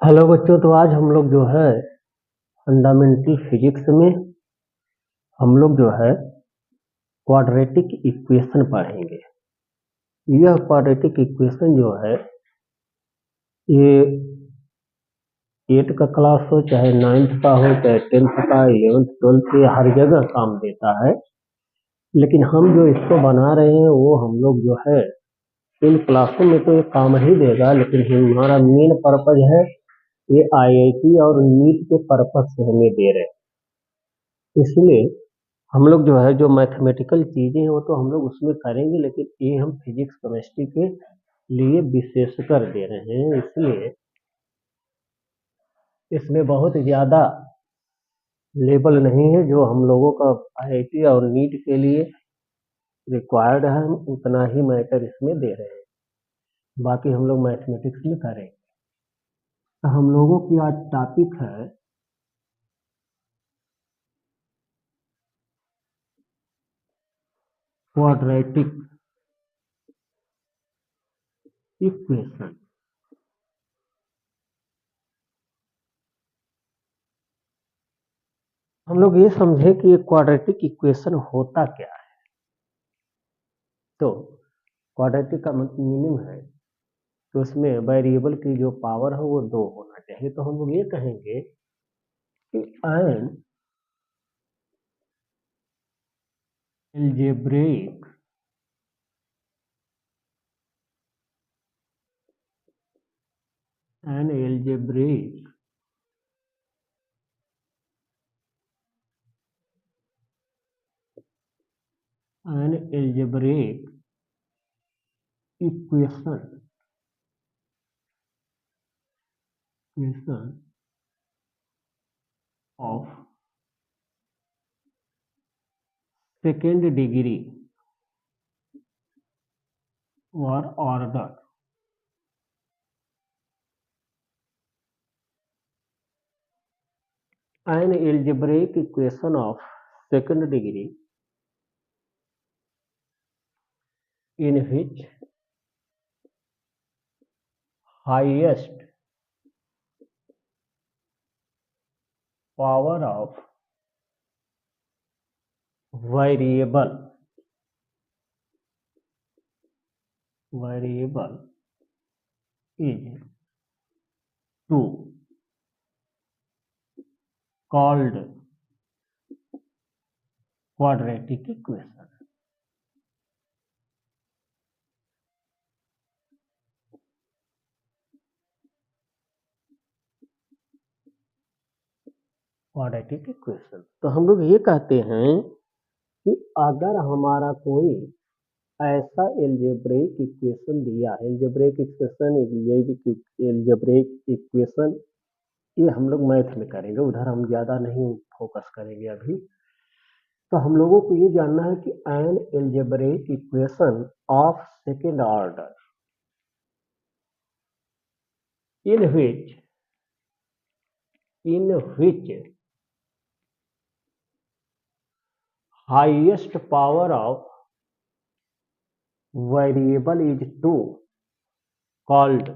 Hello बच्चों, तो आज हम लोग जो है फंडामेंटल फिजिक्स में हम लोग जो है क्वाड्रेटिक इक्वेशन पढ़ेंगे। यह क्वाड्रेटिक इक्वेशन जो है ये 8 का क्लास हो, चाहे 9th का हो, चाहे 10th का, 11th 12th, ये हर जगह काम देता है। लेकिन हम जो इसको बना रहे हैं वो हम लोग जो है इन क्लासों में तो ये काम ही देगा, लेकिन हमारा मेन पर्पज है ये आईआईटी और नीट के पर्पज से हमें दे रहे हैं। इसलिए हम लोग जो है जो मैथमेटिकल चीजें हैं वो तो हम लोग उसमें करेंगे, लेकिन ये हम फिजिक्स केमिस्ट्री के लिए विशेषकर दे रहे हैं। इसलिए इसमें बहुत ज्यादा लेवल नहीं है जो हम लोगों का आईआईटी और नीट के लिए रिक्वायर्ड है, हम उतना ही मैटर इसमें दे रहे हैं। बाकी हम लोग मैथमेटिक्स में करेंगे। तो हम लोगों की आज टॉपिक है क्वाड्रेटिक इक्वेशन। हम लोग ये समझे कि क्वाड्रेटिक इक्वेशन होता क्या है। तो क्वाड्रेटिक का मीनिंग है तो उसमें वेरिएबल की जो पावर है वो 2 होना चाहिए। तो हम लोग ये कहेंगे कि an algebraic an algebraic an algebraic equation equation of second degree और order an algebraic equation of second degree in which highest power of variable is 2 called quadratic equation। Quadratic equation तो हम लोग ये कहते हैं कि अगर हमारा कोई ऐसा एल्जेब्रिक इक्वेशन दिया, एल्जेब्रिक इक्वेशन एल्जेब्रिक इक्वेशन ये हम लोग मैथ में करेंगे, उधर हम ज्यादा नहीं फोकस करेंगे अभी। तो हम लोगों को ये जानना है कि an algebraic equation of second order in which highest power of variable is 2 called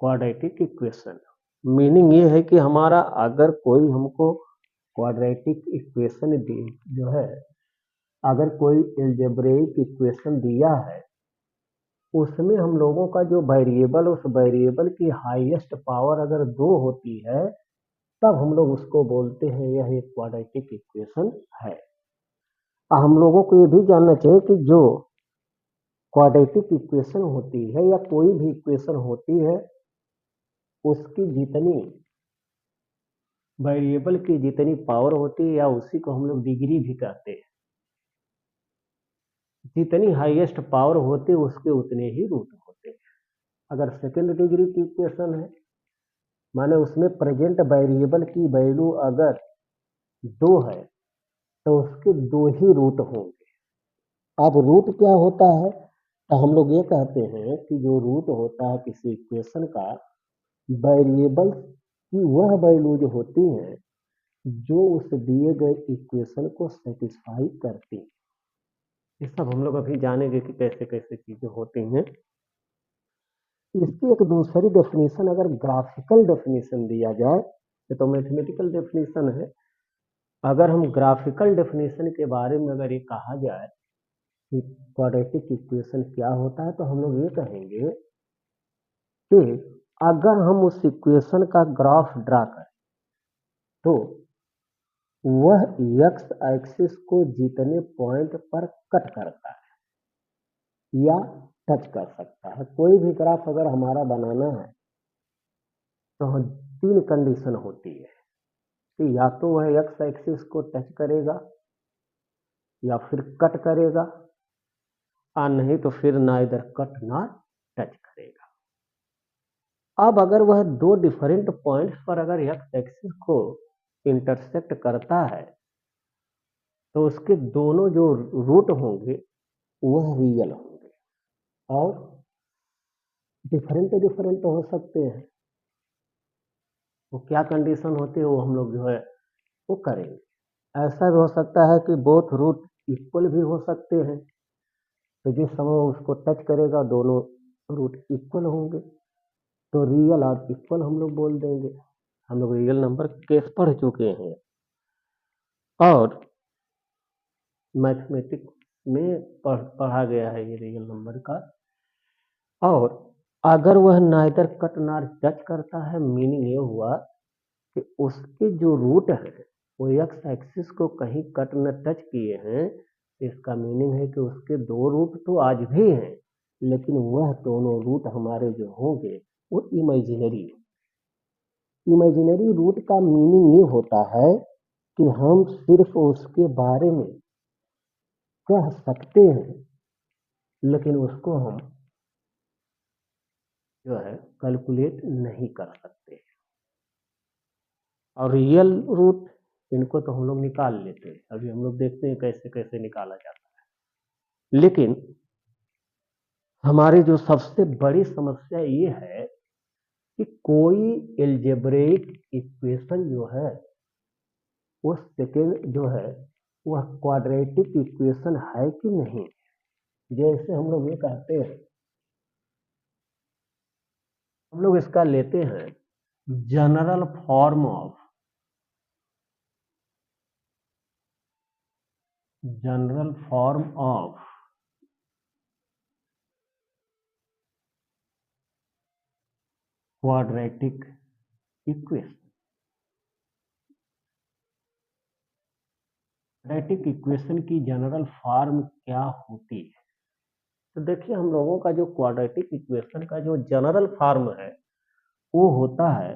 quadratic equation। Meaning ये है कि हमारा अगर कोई हमको क्वाड्रेटिक इक्वेशन जो है, अगर कोई एल्जेब्रिक इक्वेशन दिया है उसमें हम लोगों का जो वेरिएबल, उस वेरिएबल की हाईएस्ट पावर अगर 2 होती है तब हम लोग उसको बोलते हैं यह एक क्वाड्रेटिक इक्वेशन है। हम लोगों को ये भी जानना चाहिए कि जो क्वाड्रेटिक इक्वेशन होती है या कोई भी इक्वेशन होती है उसकी जितनी वेरिएबल की जितनी पावर होती है या उसी को हम लोग डिग्री भी कहते हैं, जितनी हाईएस्ट पावर होती है उसके उतने ही रूट होते हैं। अगर सेकेंड डिग्री की इक्वेशन है माने उसमें प्रेजेंट वेरिएबल की वैल्यू अगर 2 है तो उसके 2 ही रूट होंगे। अब रूट क्या होता है, तो हम लोग ये कहते हैं कि जो रूट होता है किसी इक्वेशन का, वेरिएबल की वह वैल्यू जो होती है जो उस दिए गए इक्वेशन को सेटिस्फाई करती है। ये सब हम लोग अभी जानेंगे कि कैसे कैसे चीजें होती हैं। इसकी एक दूसरी डेफिनेशन अगर ग्राफिकल डेफिनेशन दिया जाए, ये तो मैथमेटिकल डेफिनेशन है, अगर हम ग्राफिकल डेफिनेशन के बारे में अगर ये कहा जाए कि क्वाड्रेटिक इक्वेशन क्या होता है, तो हम लोग ये कहेंगे कि अगर हम उस इक्वेशन का ग्राफ ड्रा करें तो वह एक्स एक्सिस को जितने पॉइंट पर कट करता है या टच कर सकता है। कोई भी ग्राफ अगर हमारा बनाना है तो हम तीन कंडीशन होती है कि या तो वह एक्स एक्सिस को टच करेगा या फिर कट करेगा, और नहीं तो फिर ना इधर कट ना टच करेगा। अब अगर वह दो डिफरेंट पॉइंट्स पर अगर एक्स एक्सिस को इंटरसेक्ट करता है तो उसके दोनों जो रूट होंगे वह रियल होंगे और डिफरेंट हो सकते हैं। वो क्या कंडीशन होती है वो हम लोग जो है वो करेंगे। ऐसा भी हो सकता है कि बोथ रूट इक्वल भी हो सकते हैं, तो जिस समय उसको टच करेगा दोनों रूट इक्वल होंगे, तो रियल और इक्वल हम लोग बोल देंगे। हम लोग रियल नंबर केस पढ़ चुके हैं और मैथमेटिक्स में पढ़ा गया है ये रियल नंबर का। और अगर वह नाइदर कट नॉर टच करता है, मीनिंग ये हुआ कि उसके जो रूट है वो एक्स एक्सिस को कहीं कट न टच किए हैं। इसका मीनिंग है कि उसके दो रूट तो आज भी हैं, लेकिन वह दोनों रूट हमारे जो होंगे वो इमेजिनरी। इमेजिनरी रूट का मीनिंग ये होता है कि हम सिर्फ उसके बारे में कह सकते हैं, लेकिन उसको हम जो है कैलकुलेट नहीं कर सकते। और रियल रूट इनको तो हम लोग निकाल लेते हैं, अभी हम लोग देखते हैं कैसे कैसे निकाला जाता है। लेकिन हमारी जो सबसे बड़ी समस्या ये है कि कोई एल्जेब्रिक इक्वेशन जो है वो सेकेंड जो है वह क्वाड्रेटिक इक्वेशन है कि नहीं। जैसे हम लोग ये कहते हैं, हम लोग इसका लेते हैं general form of quadratic equation. Quadratic equation की जनरल फॉर्म क्या होती है? तो देखिए, हम लोगों का जो क्वाड्रेटिक इक्वेशन का जो जनरल फॉर्म है वो होता है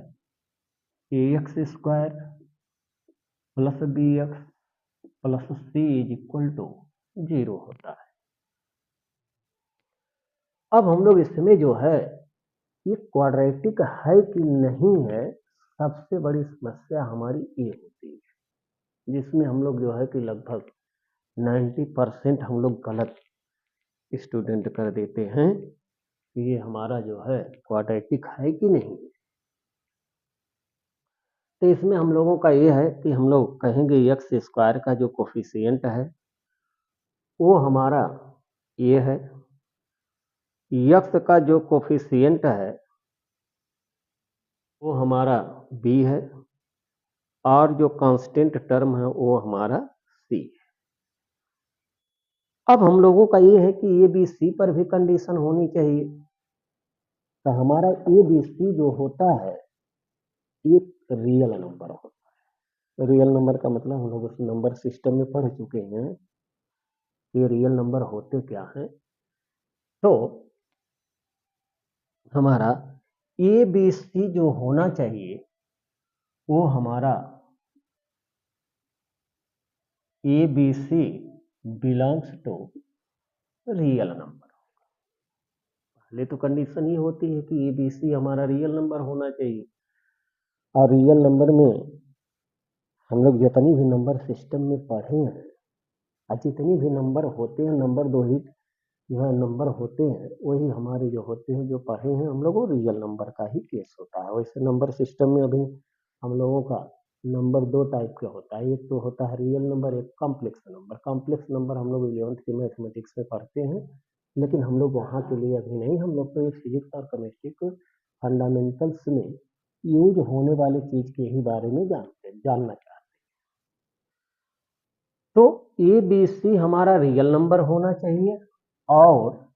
a x square plus b x plus c is equal to 0 होता है। अब हम लोग इसमें जो है ये क्वाड्रेटिक है कि नहीं है, सबसे बड़ी समस्या हमारी ये होती है, जिसमें हम लोग जो है कि लगभग 90% हम लोग गलत स्टूडेंट कर देते हैं कि ये हमारा जो है क्वाड्रेटिक है कि नहीं। तो इसमें हम लोगों का ये है कि हम लोग कहेंगे एक्स स्क्वायर का जो कोफिशिएंट है वो हमारा ये है, एक्स का जो कोफिशिएंट है वो हमारा बी है, और जो कांस्टेंट टर्म है वो हमारा सी है। अब हम लोगों का ये है कि ए बी सी पर भी कंडीशन होनी चाहिए। तो हमारा ए बी सी जो होता है एक रियल नंबर होता है। रियल नंबर का मतलब हम लोग उस नंबर सिस्टम में पढ़ चुके हैं, ये रियल नंबर होते क्या हैं। तो हमारा ए बी सी जो होना चाहिए वो हमारा a b c belongs to real number. पहले तो कंडीशन ये होती है कि ए बी सी हमारा रियल नंबर होना चाहिए, और रियल नंबर में हम लोग जितनी भी नंबर सिस्टम में पढ़े हैं और जितनी भी नंबर होते हैं, नंबर दो ही जो है नंबर होते हैं, वही हमारे जो होते हैं जो पढ़े हैं हम लोग वो रियल नंबर का ही केस होता है। वैसे नंबर सिस्टम में अभी हम लोगों का नंबर दो टाइप का होता है, एक तो होता है रियल नंबर, एक कॉम्प्लेक्स नंबर। कॉम्प्लेक्स नंबर हम लोग 11th के मैथमेटिक्स में पढ़ते हैं, लेकिन हम लोग वहाँ के लिए अभी नहीं, हम लोग तो एक फिजिक्स और केमिस्ट्री को फंडामेंटल्स में यूज होने वाली चीज के ही बारे में जानना चाहते हैं। तो ए बी सी हमारा रियल नंबर होना चाहिए, और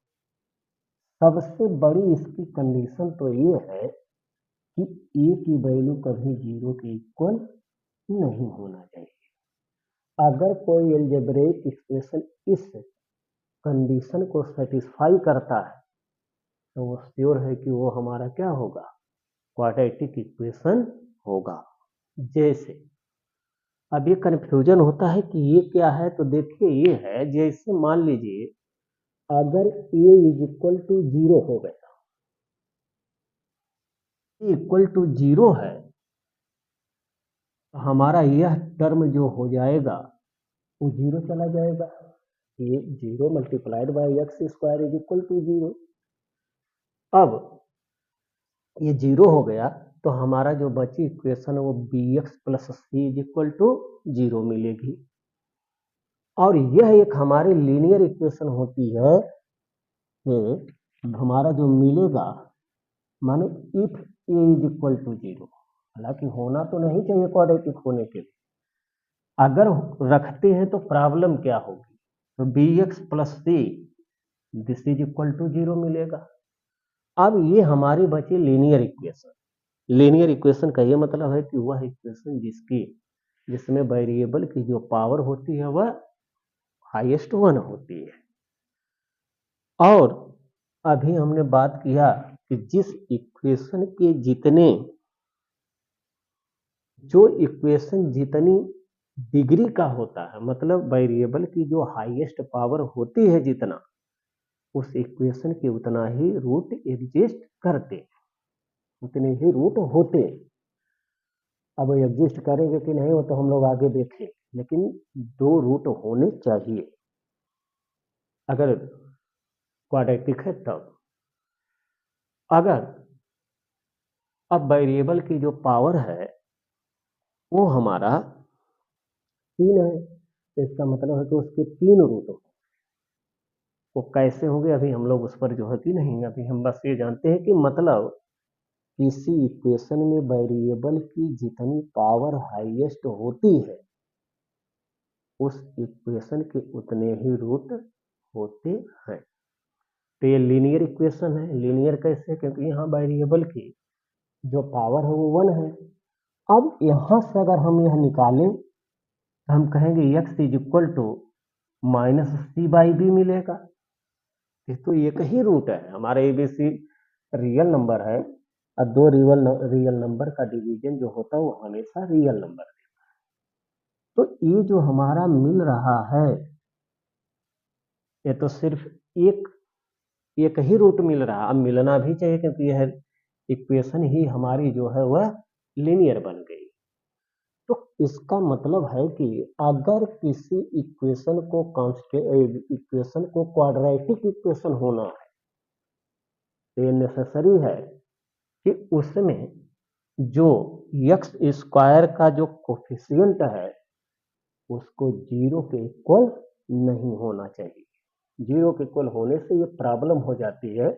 सबसे बड़ी इसकी कंडीशन तो ये है कि ए की वैल्यू कभी 0 के इक्वल नहीं होना चाहिए। अगर कोई अलजेब्रिक एक्सप्रेशन इस कंडीशन को सेटिस्फाई करता है तो वो श्योर है कि वो हमारा क्या होगा, क्वाड्रेटिक इक्वेशन होगा। जैसे अब ये कंफ्यूजन होता है कि ये क्या है, तो देखिए ये है, जैसे मान लीजिए अगर a इज इक्वल टू 0 हो गया, इक्वल टू 0 है, तो हमारा यह टर्म जो हो जाएगा वो 0 चला जाएगा। ये 0 multiplied by x square is equal to 0। अब ये 0 हो गया तो हमारा जो बची इक्वेशन है वो b x plus c is equal to 0 मिलेगी। और यह एक हमारी लीनियर इक्वेशन होती है कि हमारा जो मिलेगा, माने if a is equal to 0, हालांकि होना तो नहीं चाहिए क्वाड्रेटिक होने के लिए, अगर रखते हैं तो प्रॉब्लम क्या होगी, तो b x plus c this is equal to 0 मिलेगा। अब ये हमारी बची लीनियर इक्वेशन। लीनियर इक्वेशन का ये मतलब है कि वह इक्वेशन जिसमें वेरिएबल की जो पावर होती है वह हाईएस्ट 1 होती है। और अभी हमने बात किया कि जिस इक्वेशन के जितनी डिग्री का होता है, मतलब वेरिएबल की जो हाईएस्ट पावर होती है जितना, उस इक्वेशन के उतना ही रूट एग्जिस्ट करते, उतने ही रूट होते। अब एग्जिस्ट करेंगे कि नहीं वो तो हम लोग आगे देखें, लेकिन 2 रूट होने चाहिए अगर क्वाड्रेटिक है तब। अगर अब वेरिएबल की जो पावर है वो हमारा 3 है, तो इसका मतलब है कि उसके 3 रूट हो। वो कैसे होंगे अभी हम लोग उस पर जो है कि नहीं, अभी हम बस ये जानते हैं कि मतलब किसी इक्वेशन में वेरिएबल की जितनी पावर हाईएस्ट होती है उस इक्वेशन के उतने ही रूट होते हैं। तो ये लीनियर इक्वेशन है। लीनियर कैसे, क्योंकि यहाँ वेरिएबल की जो पावर है वो 1 है। अब यहां से अगर हम यह निकालें तो हम कहेंगे x is equal to minus c by b मिलेगा। तो एक ही रूट है हमारा एबीसी रियल नंबर है, और 2 रियल नंबर का डिवीजन जो होता है वो हमेशा रियल नंबर देता है। तो ये जो हमारा मिल रहा है ये तो सिर्फ एक ही रूट मिल रहा है। अब मिलना भी चाहिए क्योंकि यह इक्वेशन ही हमारी जो है वह लीनियर बन गई। तो इसका मतलब है कि अगर किसी इक्वेशन को क्वाड्रेटिक इक्वेशन होना है तो ये नेसेसरी है कि उसमें जो एक्स स्क्वायर का जो कोफिशिएंट है उसको 0 के इक्वल नहीं होना चाहिए। 0 के इक्वल होने से ये प्रॉब्लम हो जाती है।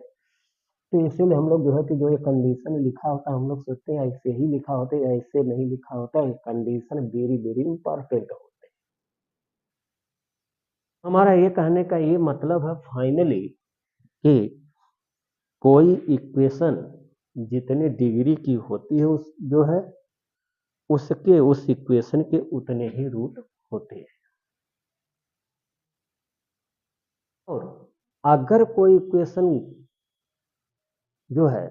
तो इसीलिए हम लोग जो है कि जो ये कंडीशन लिखा होता है हम लोग सोचते हैं ऐसे ही लिखा होता है, ऐसे नहीं लिखा होता है। कंडीशन वेरी वेरी इंपॉर्टेंट होते हैं। हमारा ये कहने का ये मतलब है फाइनली कि कोई इक्वेशन जितनी डिग्री की होती है उस जो है उसके उस इक्वेशन के उतने ही रूट होते हैं। और अगर कोई इक्वेशन जो है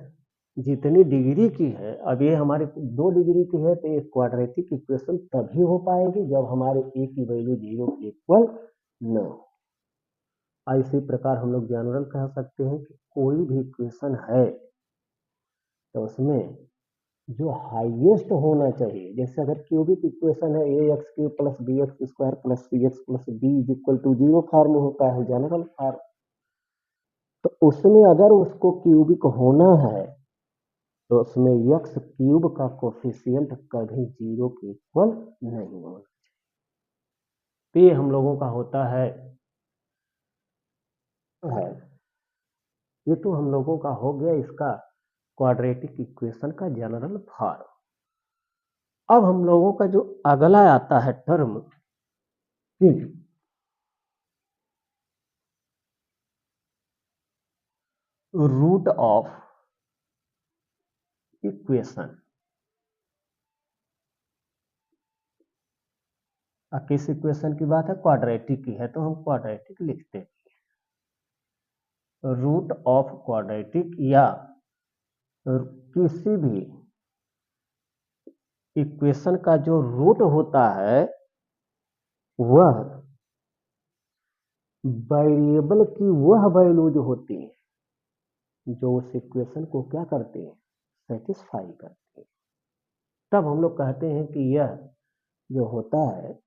जितनी डिग्री की है, अब ये हमारे 2 डिग्री की है, तो ये क्वाड्रेटिक इक्वेशन तभी हो पाएगी जब हमारे ए की वैल्यू 0 के इक्वल न हो। इसी प्रकार हम लोग जनरल कह सकते हैं कि कोई भी इक्वेशन है तो उसमें जो हाईएस्ट होना चाहिए, जैसे अगर क्यूबिक इक्वेशन है a x cube plus b x square plus c x plus d is equal to 0 form होता है, जनरल फॉर्म। तो उसमें अगर उसको क्यूबिक होना है तो उसमें एक्स क्यूब का कोफिशिएंट कभी 0 के इक्वल नहीं होना चाहिए। तो ये हम लोगों का होता है ये तो हम लोगों का हो गया इसका क्वाड्रेटिक इक्वेशन का जनरल फॉर्म। अब हम लोगों का जो अगला आता है टर्म रूट ऑफ इक्वेशन। किस इक्वेशन की बात है? क्वाड्रेटिक की है, तो हम क्वाड्रेटिक लिखते हैं। रूट ऑफ क्वाड्रेटिक या किसी भी इक्वेशन का जो रूट होता है वह वेरिएबल की वह वैल्यू जो होती है जो उस इक्वेशन को क्या करते हैं? सेटिस्फाई करते हैं। तब हम लोग कहते हैं कि यह जो होता है,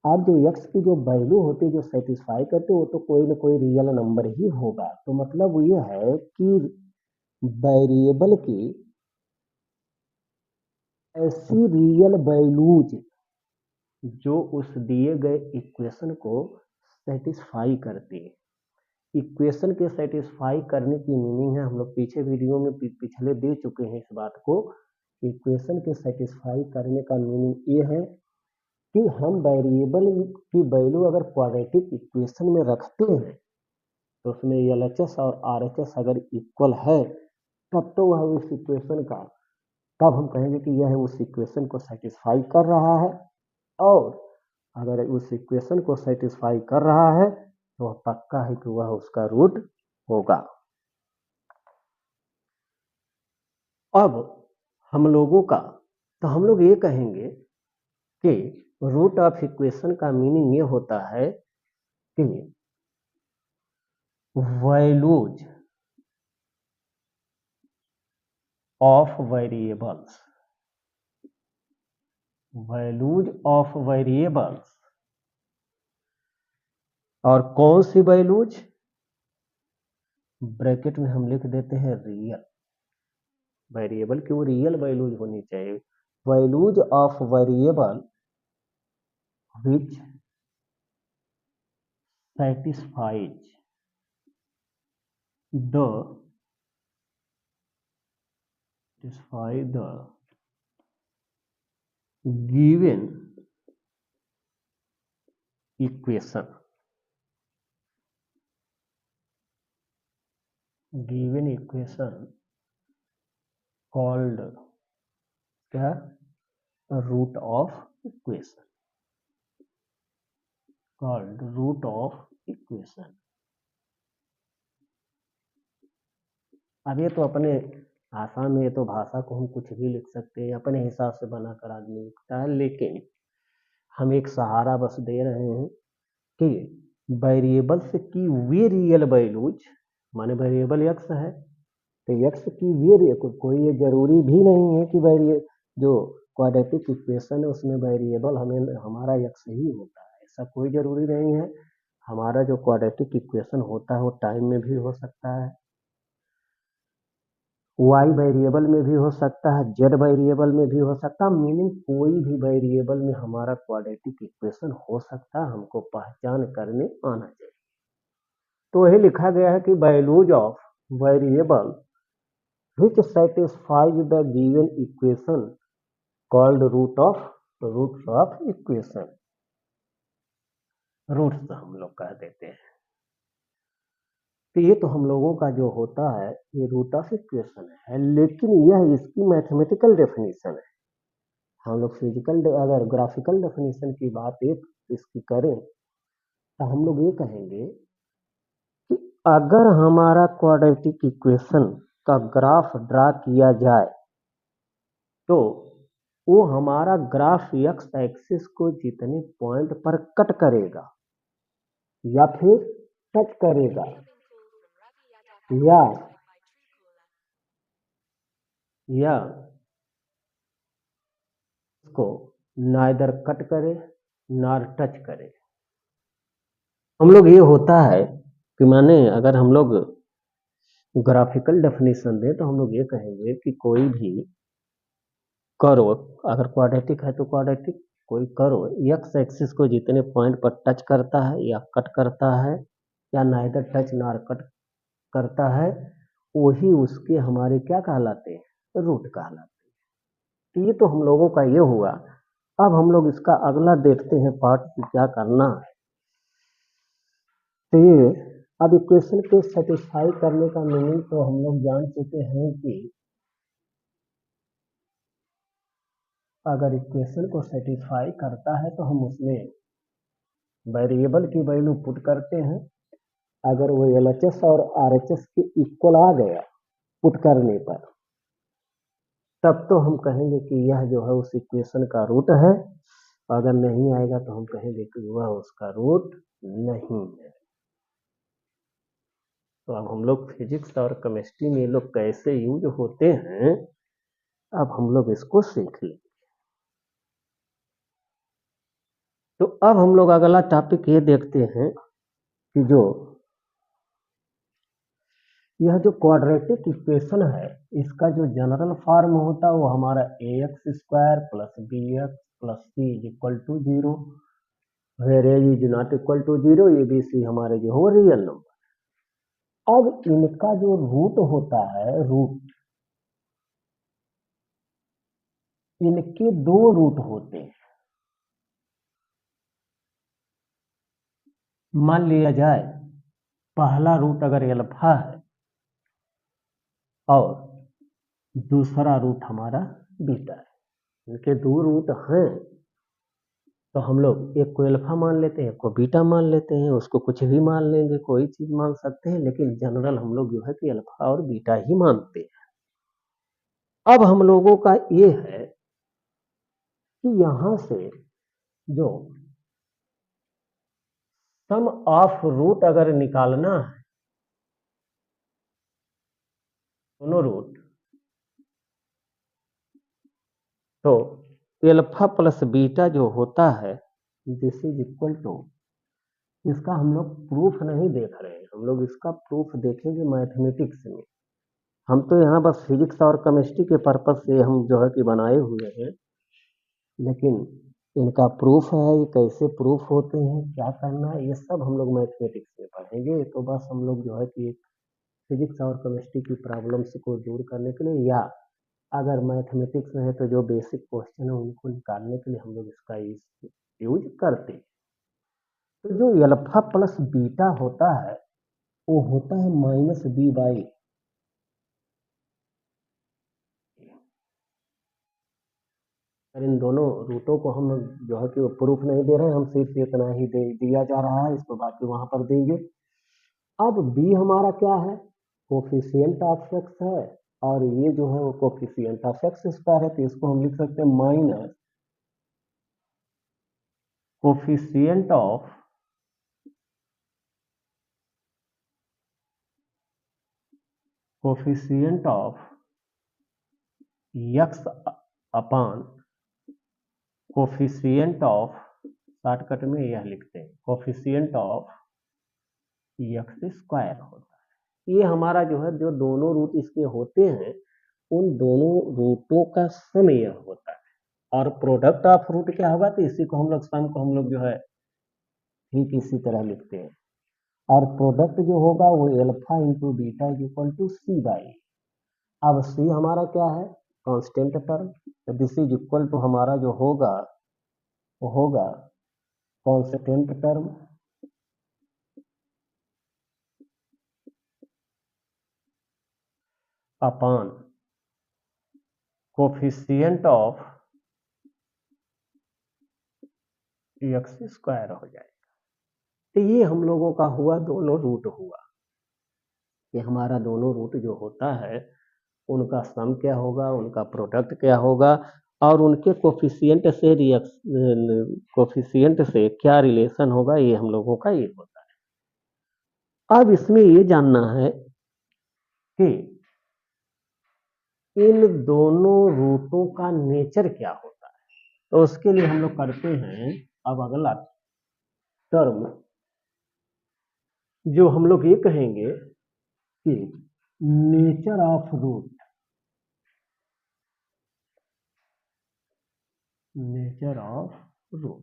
आप जो x की जो वैल्यू होती है जो सेटिस्फाई करते हो, तो कोई ना कोई रियल नंबर ही होगा। तो मतलब ये है कि वेरिएबल की ऐसी रियल वैल्यूज जो उस दिए गए इक्वेशन को सेटिस्फाई करती है। इक्वेशन के सेटिस्फाई करने की मीनिंग है, हम लोग पीछे वीडियो में पिछले दे चुके हैं इस बात को। इक्वेशन के सेटिस्फाई करने का मीनिंग ये है कि हम वेरिएबल की वैल्यू अगर क्वाड्रेटिक इक्वेशन में रखते हैं तो उसमें LHS और RHS अगर इक्वल है तब तो वह उस इक्वेशन का, तब हम कहेंगे कि यह उस इक्वेशन को सेटिस्फाई कर रहा है। और अगर उस इक्वेशन को सेटिस्फाई कर रहा है तो वह पक्का है कि वह उसका रूट होगा। अब हम लोगों का, तो हम लोग ये कहेंगे कि रूट ऑफ इक्वेशन का मीनिंग ये होता है कि values of variables, values of variables. और कौन सी वैल्यूज? ब्रैकेट में हम लिख देते हैं रियल। वेरिएबल की वो रियल वैल्यूज होनी चाहिए। Values of variable which satisfies the given equation, called क्या? Root of equation, called root of equation. अब ये तो अपने आसान में, ये तो भाषा को हम कुछ भी लिख सकते हैं, अपने हिसाब से बनाकर आदमी लिखता है, लेकिन हम एक सहारा बस दे रहे हैं कि वेरिएबल्स की वे रियल वैल्यूज, माने वेरिएबल x है तो x की वे, कोई ये जरूरी भी नहीं है कि जो क्वाड्रेटिक इक्वेशन है उसमें वेरिएबल हमें हमारा x ही होता है, ऐसा कोई जरूरी नहीं है। हमारा जो क्वाड्रेटिक इक्वेशन होता है वो टाइम में भी हो सकता है, y वेरिएबल में भी हो सकता है, z वेरिएबल में भी हो सकता है, मीनिंग कोई भी वेरिएबल में हमारा क्वाड्रेटिक इक्वेशन हो सकता है, हमको पहचान करने आना चाहिए। तो यही लिखा गया है कि values of variable which satisfies the given equation called root of equation, roots हम लोग कह देते हैं। तो ये तो हम लोगों का जो होता है ये रूट ऑफ इक्वेशन है, लेकिन यह इसकी मैथमेटिकल डेफिनेशन है। हम लोग फिजिकल अगर ग्राफिकल डेफिनेशन की बात एक इसकी करें तो हम लोग ये कहेंगे कि अगर हमारा क्वाड्रेटिक इक्वेशन का ग्राफ ड्रा किया जाए तो वो हमारा ग्राफ एक्स एक्सिस को जितने पॉइंट पर कट करेगा या फिर टच करेगा या उसको नाइदर कट करे नार टच करे। हम लोग ये होता है कि माने अगर हम लोग ग्राफिकल डेफिनेशन दें तो हम लोग ये कहेंगे कि कोई भी करो, अगर क्वाड्रेटिक है तो क्वाड्रेटिक कोई करो एक्स एक्सिस को जितने पॉइंट पर टच करता है या कट करता है या नाइदर टच नार कट करता है वही उसके हमारे क्या कहलाते हैं, रूट कहलाते हैं। तो ये तो हम लोगों का ये हुआ। अब हम लोग इसका अगला देखते हैं पार्ट कि क्या करना है। तो ये अब इक्वेशन को सेटिस्फाई करने का मीनिंग तो हम लोग जान चुके हैं कि अगर इक्वेशन को सेटिस्फाई करता है तो हम उसमें वेरिएबल की वैल्यू पुट करते हैं। अगर वो LHS और RHS के इक्वल आ गया पुट करने पर, तब तो हम कहेंगे कि यह जो है उस इक्वेशन का रूट है। अगर नहीं आएगा तो हम कहेंगे कि वह उसका रूट नहीं है। तो अब हम लोग फिजिक्स और केमिस्ट्री में ये लोग कैसे यूज होते हैं, अब हम लोग इसको सीख लेंगे। तो अब हम लोग अगला टॉपिक ये देखते हैं कि जो यह जो क्वाड्रेटिक इक्वेशन है इसका जो जनरल फॉर्म होता है वो हमारा ax² + bx + c = 0, where a is not equal to 0, ABC हमारे जो हो रियल नंबर। अब इनका जो रूट होता है, रूट इनके दो रूट होते हैं। मान लिया जाए पहला रूट अगर अल्फा है और दूसरा रूट हमारा बीटा है, इनके दो रूट हैं, तो हम लोग एक को अल्फा मान लेते हैं, एक को बीटा मान लेते हैं, उसको कुछ भी मान लेंगे, कोई चीज मान सकते हैं, लेकिन जनरल हम लोग जो है कि अल्फा और बीटा ही मानते हैं। अब हम लोगों का ये है कि यहां से जो सम ऑफ रूट अगर निकालना है, दोनों रूट, तो अल्फा प्लस बीटा जो होता है दिस इज इक्वल टू, इसका हम लोग प्रूफ नहीं देख रहे हैं, हम लोग इसका प्रूफ देखेंगे मैथमेटिक्स में। हम तो यहाँ बस फिजिक्स और केमिस्ट्री के पर्पज से हम जो है कि बनाए हुए हैं, लेकिन इनका प्रूफ है, ये कैसे प्रूफ होते हैं, क्या करना है, ये सब हम लोग मैथमेटिक्स में पढ़ेंगे। तो बस हम लोग जो है कि फिजिक्स और केमिस्ट्री की प्रॉब्लम्स को दूर करने के लिए, या अगर मैथमेटिक्स में है तो जो बेसिक क्वेश्चन है उनको निकालने के लिए हम लोग इसका यूज करते हैं। तो जो अल्फा प्लस बीटा होता है वो होता है -b/, और इन दोनों रूटों को हम जो है कि वो प्रूफ नहीं दे रहे हैं, हम सिर्फ इतना ही दिया जा रहा है, इसको बाकी वहां पर देंगे। अब b हमारा क्या है, कोफिशिएंट ऑफ x है, और ये जो है वो कोफिशिएंट ऑफ x² है, तो इसको हम लिख सकते हैं minus coefficient of x upon coefficient of, shortcut में यह लिखते हैं, कोफिशिएंट ऑफ x² होता है। ये हमारा जो है जो दोनों रूट इसके होते हैं उन दोनों रूटों का सम यह होता है, और प्रोडक्ट ऑफ रूट क्या होगा, तो इसी को हम लोग सम को हम लोग जो है ठीक इसी तरह लिखते हैं, और प्रोडक्ट जो होगा वो alpha into beta is equal to c/a। अब c हमारा क्या है, कांस्टेंट टर्म, तो दिस इज इक्वल टू हमारा जो होगा वो होगा constant term upon coefficient of x² हो जाएगा। तो ये हम लोगों का हुआ, दोनों रूट हुआ, कि हमारा दोनों रूट जो होता है उनका सम क्या होगा, उनका प्रोडक्ट क्या होगा, और उनके कोफिशिएंट से क्या रिलेशन होगा, ये हम लोगों का ये होता है। अब इसमें ये जानना है कि इन दोनों रूटों का नेचर क्या होता है, तो उसके लिए हम लोग करते हैं अब अगला टर्म, जो हम लोग ये कहेंगे कि nature of root, nature of root,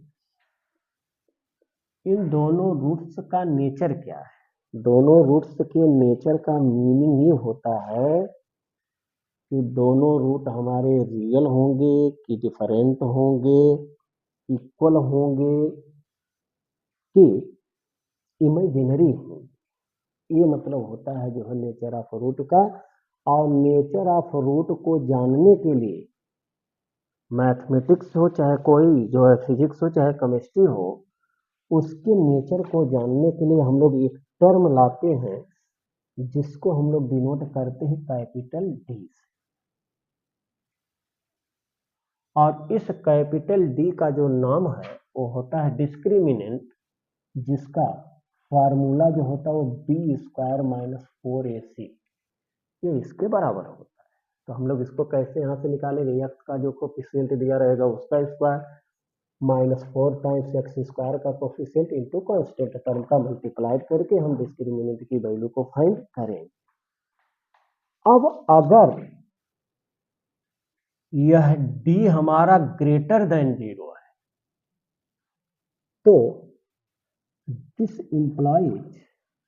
इन दोनों रूट्स का नेचर क्या है। दोनों रूट्स के नेचर का मीनिंग ये होता है कि दोनों रूट हमारे रियल होंगे कि डिफरेंट होंगे, इक्वल होंगे कि इमेजिनरी होंगे। ये मतलब होता है जो है नेचर ऑफ रूट का। और नेचर ऑफ रूट को जानने के लिए मैथमेटिक्स हो चाहे कोई जो है फिजिक्स हो चाहे केमिस्ट्री हो, उसके नेचर को जानने के लिए हम लोग एक टर्म लाते हैं जिसको हम लोग डिनोट करते हैं कैपिटल डी से। और इस कैपिटल डी का जो नाम है वो होता है डिस्क्रिमिनेंट, जिसका फार्मूला जो होता है वो बी स्क्वायर माइनस 4ac, ये इसके बराबर होता है। तो हम लोग इसको कैसे यहाँ से निकालेंगे, एक्स का जो कोफिशिएंट दिया रहेगा उसका square minus 4 times x square का कोफिशिएंट इंटू कांस्टेंट टर्म का मल्टीप्लाइड करके हम डिस्क्रिमिनेंट की वैल्यू को फाइंड करेंगे। अब अगर यह डी हमारा ग्रेटर देन 0 है तो दिस इंप्लाइज,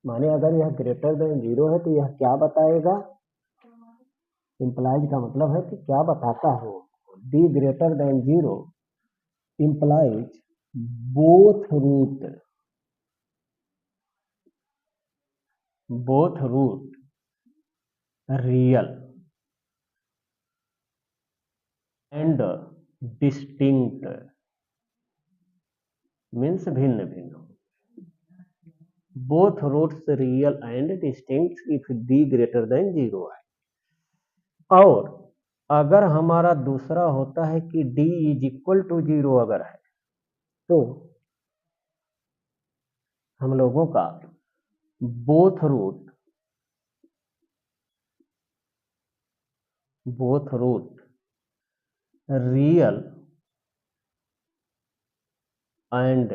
माने अगर यह ग्रेटर देन 0 है तो यह क्या बताएगा, इंप्लाइज का मतलब है कि क्या बताता हो, D greater than 0 implies both root real and distinct, means भिन्न भिन्न, both roots real and distinct if D greater than 0 है। और अगर हमारा दूसरा होता है कि डी इज इक्वल टू 0 अगर है तो हम लोगों का both root real and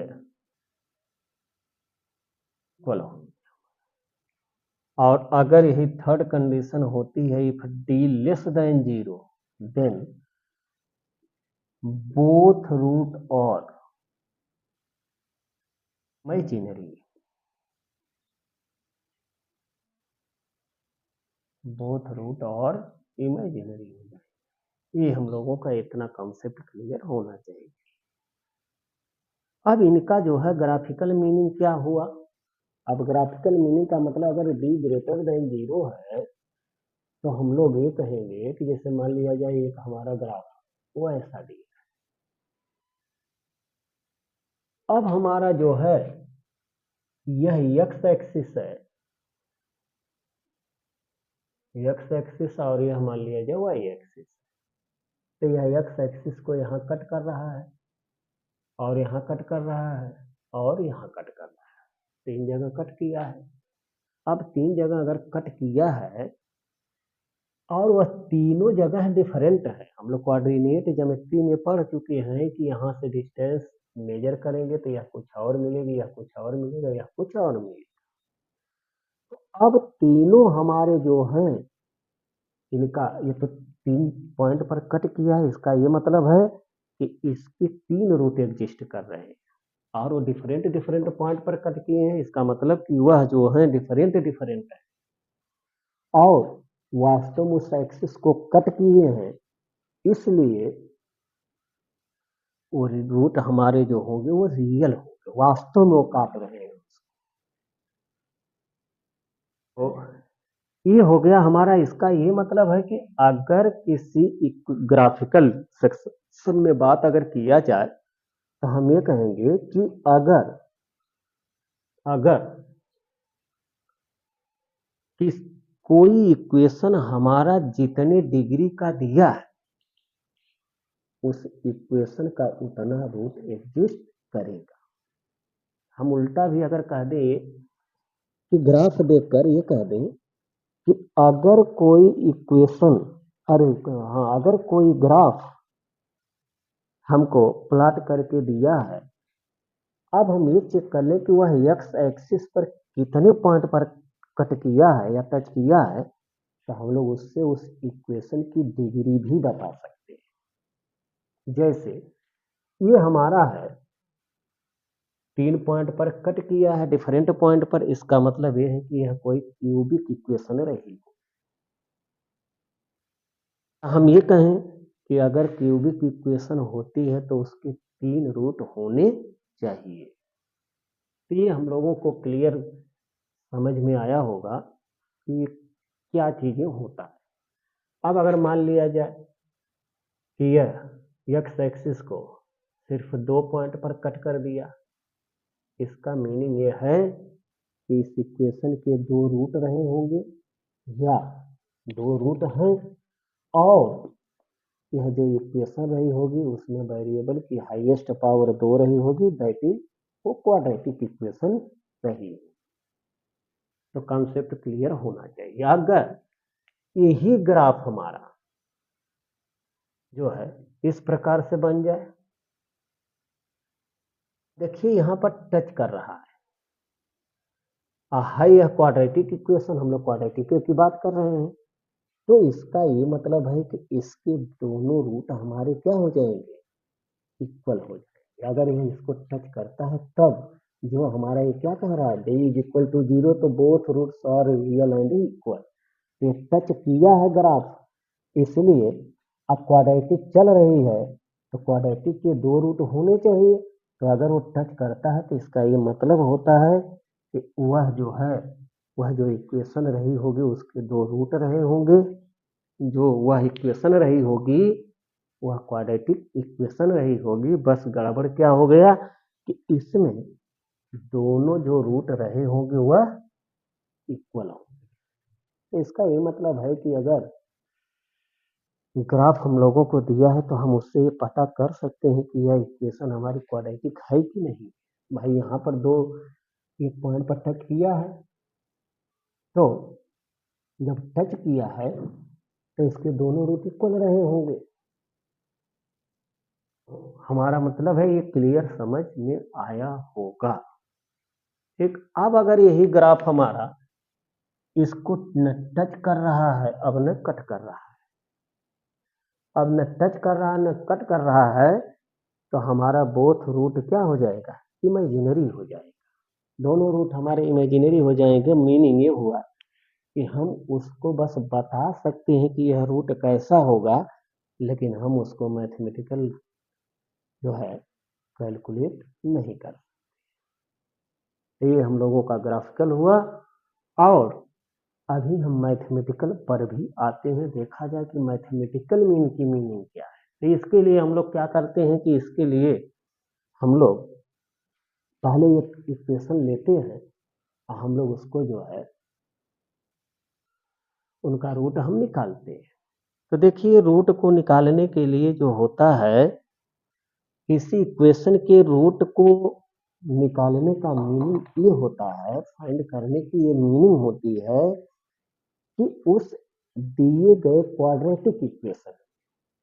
equal हो। और अगर यही थर्ड कंडीशन होती है if D less than 0 then both root are imaginary, both root are imaginary हो जाए। ये हम लोगों का इतना कॉन्सेप्ट क्लियर होना चाहिए। अब इनका जो है ग्राफिकल मीनिंग क्या हुआ, अब ग्राफिकल मीनिंग का मतलब अगर डी ग्रेटर देन 0 है तो हम लोग ये कहेंगे कि जैसे मान लिया जाए एक हमारा ग्राफ वो ऐसा डी, अब हमारा जो है यह एक्स एक्सिस है, एक्स एक्सिस और यह मान लिया जाए वाई एक्सिस, तो यह एक्स एक्सिस को यहाँ कट कर रहा है और यहाँ कट कर रहा है और यहाँ कट कर रहा है, 3 जगह कट किया है। अब 3 जगह अगर कट किया है और वह तीनों जगह डिफरेंट है, हम लोग कोऑर्डिनेट ज्योमेट्री में पढ़ चुके हैं कि यहाँ से डिस्टेंस मेजर करेंगे तो यह कुछ और मिलेगी, यह कुछ और मिलेगा, यह कुछ और मिलेगा। तो अब तीनों हमारे जो हैं इनका ये तो 3 पॉइंट पर कट किया है, इसका ये मतलब है कि इसके 3 रूट एग्जिस्ट कर रहे हैं और वो डिफरेंट डिफरेंट पॉइंट पर कट किए हैं, इसका मतलब कि वह जो है डिफरेंट डिफरेंट है और वास्तव में उस एक्सिस को कट किए हैं, इसलिए वो रूट हमारे जो होंगे वो रियल होंगे, वास्तव में वो काट रहे हैं। तो ये हो गया हमारा, इसका ये मतलब है कि अगर किसी ग्राफिकल सेक्शन में बात अगर किया जाए तो हम ये कहेंगे कि अगर कि कोई इक्वेशन हमारा जितने डिग्री का दिया है उस इक्वेशन का उतना रूट एग्जिस्ट करेगा। हम उल्टा भी अगर कह दें कि ग्राफ देखकर ये कह दें कि अगर कोई इक्वेशन, अगर कोई ग्राफ हमको प्लॉट करके दिया है, अब हम ये चेक कर लें कि वह एक्स एक्सिस पर कितने पॉइंट पर कट किया है या टच किया है, तो हम लोग उससे उस इक्वेशन की डिग्री भी बता सकते हैं। जैसे ये हमारा है 3 पॉइंट पर कट किया है डिफरेंट पॉइंट पर, इसका मतलब ये है कि यह कोई क्यूबिक इक्वेशन रही। हम ये कहें कि अगर क्यूबिक इक्वेशन होती है तो उसके 3 रूट होने चाहिए। तो ये हम लोगों को क्लियर समझ में आया होगा कि क्या चीजें होता है। अब अगर मान लिया जाए कि यह एक्स एक्सिस को सिर्फ 2 पॉइंट पर कट कर दिया, इसका मीनिंग यह है कि इस इक्वेशन के 2 रूट रहे होंगे या 2 रूट हैं, और यह जो इक्वेशन रही होगी उसमें वेरिएबल की हाईएस्ट पावर 2 रही होगी, दैट इज वो क्वाड्रेटिक इक्वेशन रही। तो कॉन्सेप्ट क्लियर होना चाहिए। अगर यही ग्राफ हमारा जो है इस प्रकार से बन जाए, देखिए यहां पर टच कर रहा है, है यह क्वाड्रेटिक इक्वेशन, हम लोग क्वाड्रेटिक की बात कर रहे हैं, तो इसका ये मतलब है कि इसके दोनों रूट हमारे क्या हो जाएंगे, इक्वल हो जाएंगे। अगर ये इसको टच करता है तब जो हमारा ये क्या कह रहा है, d इज इक्वल टू 0, तो both roots are real and equal. ये टच किया है ग्राफ, इसलिए अब क्वाड्रेटिक चल रही है तो क्वाड्रेटिक के 2 रूट होने चाहिए। तो अगर वो टच करता है तो इसका ये मतलब होता है कि वह जो है, वह जो इक्वेशन रही होगी उसके 2 रूट रहे होंगे, जो वह इक्वेशन रही होगी वह क्वाड्रेटिक इक्वेशन रही होगी। बस गड़बड़ क्या हो गया कि इसमें दोनों जो रूट रहे होंगे वह इक्वल होंगे। तो इसका ये मतलब है कि अगर ग्राफ हम लोगों को दिया है तो हम उससे ये पता कर सकते हैं कि यह इक्वेशन हमारी क्वाड्रेटिक है कि नहीं। भाई यहाँ पर एक पॉइंट पर टच किया है, तो जब टच किया है तो इसके दोनों रूट इक्वल रहे होंगे। हमारा मतलब है ये क्लियर समझ में आया होगा। ठीक, अब अगर यही ग्राफ हमारा इसको न टच कर रहा है, अब न कट कर रहा है, अब न टच कर रहा है न कट कर रहा है, तो हमारा बोथ रूट क्या हो जाएगा, इमेजिनरी हो जाएगा। दोनों रूट हमारे इमेजिनरी हो जाएंगे। मीनिंग ये हुआ कि हम उसको बस बता सकते हैं कि यह रूट कैसा होगा, लेकिन हम उसको मैथमेटिकल जो है कैलकुलेट नहीं कर। ये हम लोगों का ग्राफिकल हुआ, और अभी हम मैथमेटिकल पर भी आते हैं। देखा जाए कि मैथमेटिकल मीन की मीनिंग क्या है। तो इसके लिए हम लोग क्या करते हैं कि इसके लिए हम लोग पहले एक इक्वेशन लेते हैं, हम लोग उसको जो है उनका रूट हम निकालते हैं। तो देखिए रूट को निकालने के लिए जो होता है, किसी इक्वेशन के रूट को निकालने का मीनिंग ये होता है, फाइंड करने की ये मीनिंग होती है कि उस दिए गए क्वाड्रेटिक इक्वेशन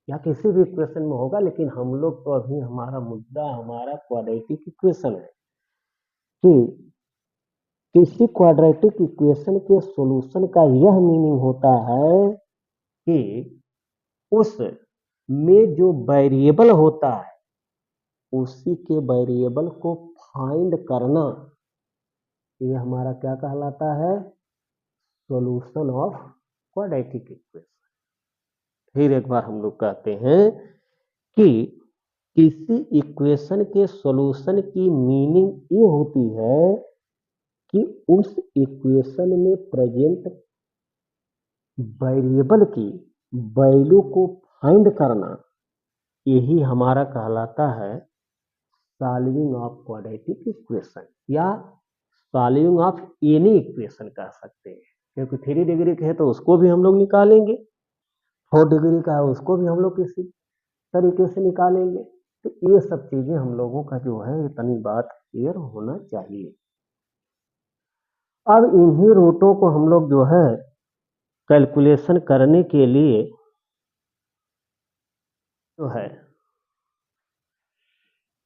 या किसी भी इक्वेशन में होगा, लेकिन हम लोग तो अभी हमारा मुद्दा हमारा क्वाड्रेटिक इक्वेशन है, कि किसी क्वाड्रेटिक इक्वेशन के सॉल्यूशन का यह मीनिंग होता है कि उस में जो वेरिएबल होता है उसी के वेरिएबल को फाइंड करना, ये हमारा क्या कहलाता है, सॉल्यूशन ऑफ क्वाड्रेटिक इक्वेशन। फिर एक बार हम लोग कहते हैं कि किसी इक्वेशन के सॉल्यूशन की मीनिंग ये होती है कि उस इक्वेशन में प्रेजेंट वेरिएबल की वैल्यू को फाइंड करना, यही हमारा कहलाता है सॉल्विंग ऑफ क्वाड्रेटिक इक्वेशन, या सॉल्विंग ऑफ एनी इक्वेशन कह सकते हैं। क्योंकि 3 डिग्री के है तो उसको भी हम लोग निकालेंगे, 4 डिग्री का है उसको भी हम लोग किसी तरीके से निकालेंगे। तो ये सब चीजें हम लोगों का जो है इतनी बात क्लियर होना चाहिए। अब इन्हीं रूटों को हम लोग जो है कैलकुलेशन करने के लिए जो है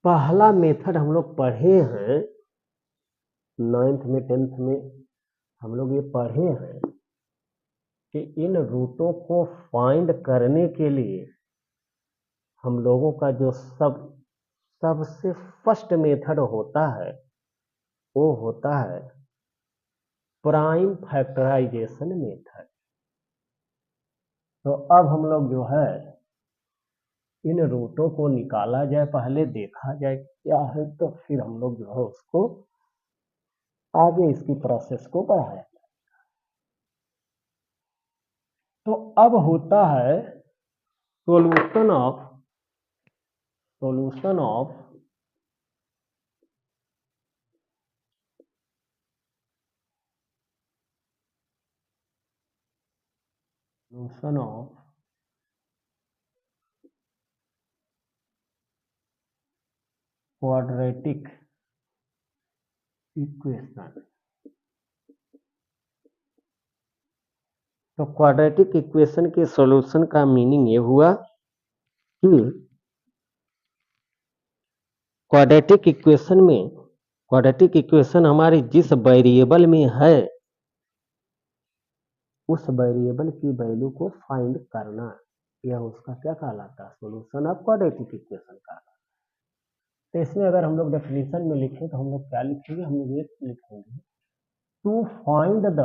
पहला मेथड हम लोग पढ़े हैं 9th में 10th में, हम लोग ये पढ़े हैं कि इन रूटों को फाइंड करने के लिए हम लोगों का जो सब सबसे फर्स्ट मेथड होता है वो होता है प्राइम फैक्टराइजेशन मेथड। तो अब हम लोग जो है इन रूटों को निकाला जाए, पहले देखा जाए क्या है, तो फिर हम लोग जो है उसको आगे इसकी प्रोसेस को बढ़ाया। तो अब होता है solution of solution of quadratic equation. तो क्वाड्रेटिक इक्वेशन के सॉल्यूशन का मीनिंग ये हुआ कि क्वाड्रेटिक इक्वेशन हमारी जिस वेरिएबल में है उस वेरिएबल की वैल्यू को फाइंड करना, यह उसका क्या कहलाता है, सॉल्यूशन ऑफ क्वाड्रेटिक इक्वेशन का। तो इसमें अगर हम लोग डेफिनेशन में लिखें तो हम लोग क्या लिखेंगे, हम लोग ये लिखेंगे to find the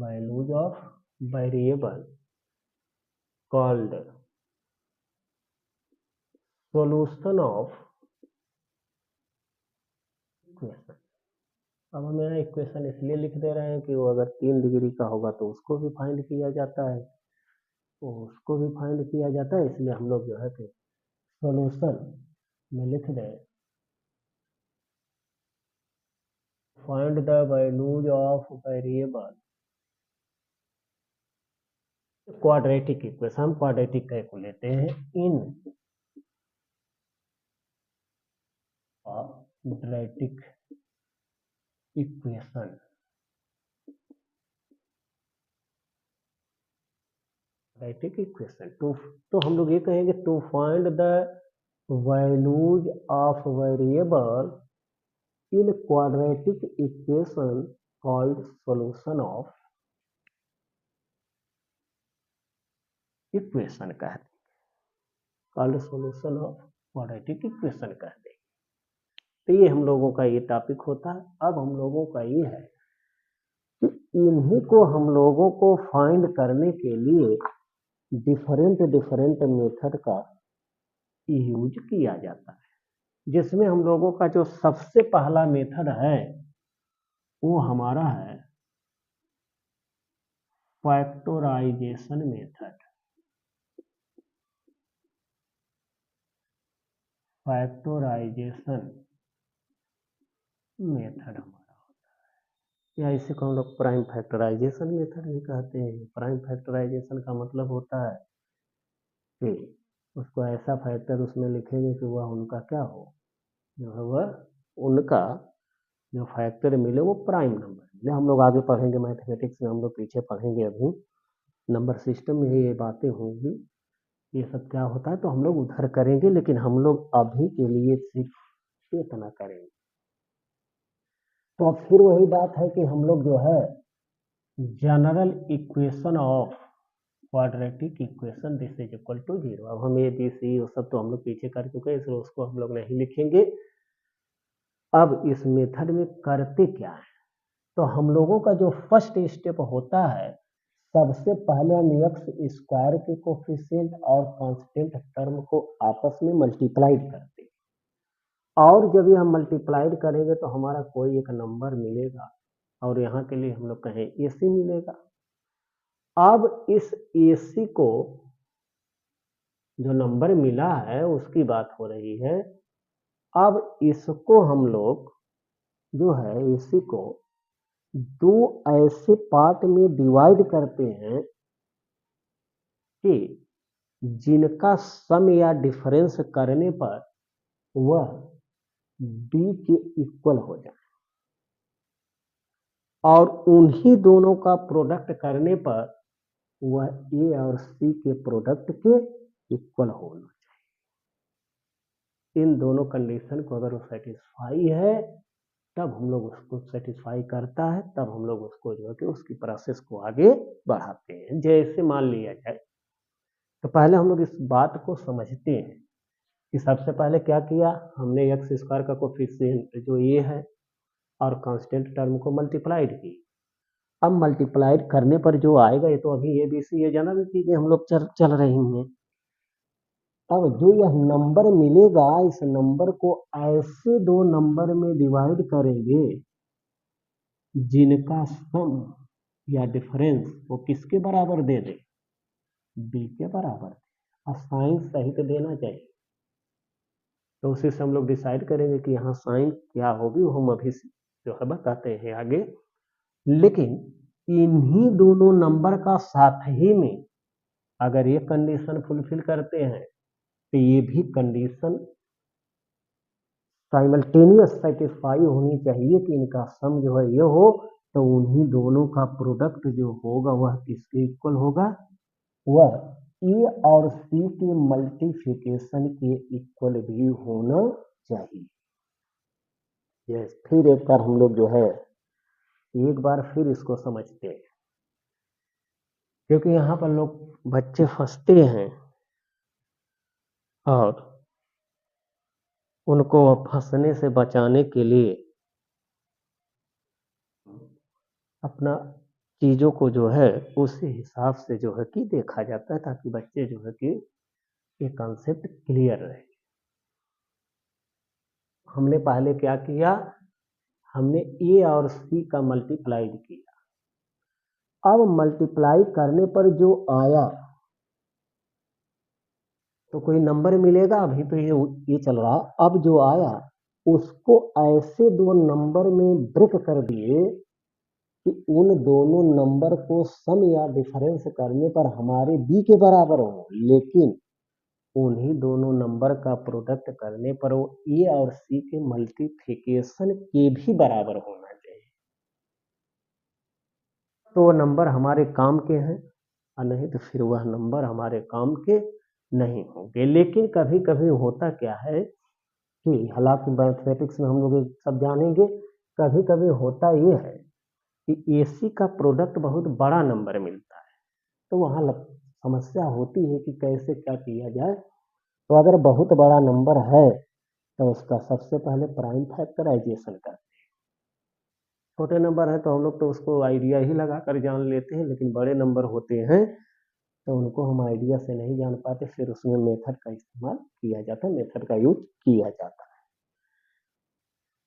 values of variable called solution of equation. अब हम यहाँ इक्वेशन इसलिए लिख दे रहे हैं कि वो अगर 3 डिग्री का होगा तो उसको भी फाइंड किया जाता है, इसलिए हम लोग जो है कि सॉल्यूशन में लिख दें find the values of variable quadratic equation. हम क्वाड्रेटिक को लेते हैं इन क्वाड्रेटिक इक्वेशन। तो हम लोग ये कहेंगे to find the values of variable in quadratic equation called solution of equation कहते हैं, called solution of quadratic equation कहते हैं। तो ये हम लोगों का ये टॉपिक होता है। अब हम लोगों का ये है कि इन्हीं को हम लोगों को फाइंड करने के लिए डिफरेंट मेथड का यूज किया जाता है, जिसमें हम लोगों का जो सबसे पहला मेथड है वो हमारा है फैक्टराइजेशन मेथड। हमारा या इसे को हम लोग प्राइम फैक्टराइजेशन मेथड भी कहते हैं। प्राइम फैक्टराइजेशन का मतलब होता है कि उसको ऐसा फैक्टर उसमें लिखेंगे कि वह उनका क्या हो, जो है वह उनका जो फैक्टर मिले वो प्राइम नंबर मिले। हम लोग आगे पढ़ेंगे मैथमेटिक्स में, हम लोग पीछे पढ़ेंगे, अभी नंबर सिस्टम में ही ये बातें होंगी, ये सब क्या होता है तो हम लोग उधर करेंगे, लेकिन हम लोग अभी के लिए सिर्फ इतना करेंगे। तो अब फिर वही बात है कि हम लोग जो है general equation of quadratic equation this is equal to 0। अब हम ए बी सी वो सब तो हम लोग पीछे कर चुके हैं, इसलिए उसको हम लोग नहीं लिखेंगे। अब इस मेथड में करते क्या है, तो हम लोगों का जो फर्स्ट स्टेप होता है, सबसे पहले हम एक्स स्क्वायर के कोफिशिएंट और कांस्टेंट टर्म को आपस में मल्टीप्लाइड करते हैं, और जब ये हम मल्टीप्लाइड करेंगे तो हमारा कोई एक नंबर मिलेगा, और यहाँ के लिए हम लोग कहें AC मिलेगा। अब इस AC को जो नंबर मिला है उसकी बात हो रही है। अब इसको हम लोग जो है AC को दो ऐसे पार्ट में डिवाइड करते हैं कि जिनका सम या डिफरेंस करने पर वह B के इक्वल हो जाए, और उन्हीं दोनों का प्रोडक्ट करने पर वह ए और सी के प्रोडक्ट के इक्वल होना चाहिए। इन दोनों कंडीशन को अगर वो सेटिस्फाई है तब हम लोग उसको सेटिस्फाई करता है, तब हम लोग उसको जो है कि उसकी प्रोसेस को आगे बढ़ाते हैं। जैसे मान लिया जाए, तो पहले हम लोग इस बात को समझते हैं कि सबसे पहले क्या किया हमने, एक्स स्क्वायर का कोफिशिएंट जो ये है और कांस्टेंट टर्म को मल्टीप्लाइड की। अब मल्टीप्लाइड करने पर जो आएगा, ये तो अभी ए बी सी ये जनरल चीजें हम लोग चल रही हैं। अब जो यह नंबर मिलेगा, इस नंबर को ऐसे दो नंबर में डिवाइड करेंगे जिनका सम या डिफरेंस वो किसके बराबर दे दे, बी के बराबर। और साइन सहित देना चाहिए, तो उसी से हम लोग डिसाइड करेंगे कि यहाँ साइन क्या होगी, वो हम अभी जो है बताते हैं आगे। लेकिन इन्हीं दोनों नंबर का साथ ही में अगर ये कंडीशन फुलफिल करते हैं तो ये भी कंडीशन साइमल्टेनियस सेटिस्फाई होनी चाहिए कि इनका सम जो है ये हो, तो उन्हीं दोनों का प्रोडक्ट जो होगा वह किसके इक्वल होगा, वह ए और सी के मल्टीप्लिकेशन के इक्वल भी होना चाहिए। यस, फिर एक बार हम लोग जो है एक बार फिर इसको समझते हैं, क्योंकि यहाँ पर लोग बच्चे फंसते हैं और उनको फंसने से बचाने के लिए अपना चीजों को जो है उसी हिसाब से जो है कि देखा जाता है, ताकि बच्चे जो है कि ये कॉन्सेप्ट क्लियर रहे। हमने पहले क्या किया, हमने ए और सी का मल्टीप्लाइड किया। अब मल्टीप्लाई करने पर जो आया तो कोई नंबर मिलेगा, अभी तो ये चल रहा। अब जो आया उसको ऐसे दो नंबर में ब्रेक कर दिए कि उन दोनों नंबर को सम या डिफरेंस करने पर हमारे बी के बराबर हो, लेकिन उन्हीं दोनों नंबर का प्रोडक्ट करने पर वो ए और सी के मल्टीप्लिकेशन के भी बराबर होना चाहिए। तो वो नंबर हमारे काम के हैं, और नहीं तो फिर वह नंबर हमारे काम के नहीं होंगे। लेकिन कभी कभी होता क्या है कि हालांकि मैथमेटिक्स में हम लोग सब जानेंगे, कभी कभी होता ये है कि एसी का प्रोडक्ट बहुत बड़ा नंबर मिलता है, तो वहाँ समस्या होती है कि कैसे क्या किया जाए। तो अगर बहुत बड़ा नंबर है तो उसका सबसे पहले प्राइम फैक्टराइजेशन करते हैं। छोटे नंबर है तो हम लोग तो उसको आइडिया ही लगा कर जान लेते हैं, लेकिन बड़े नंबर होते हैं तो उनको हम आइडिया से नहीं जान पाते, फिर उसमें मेथड का इस्तेमाल किया जाता है, मेथड का यूज किया जाता है।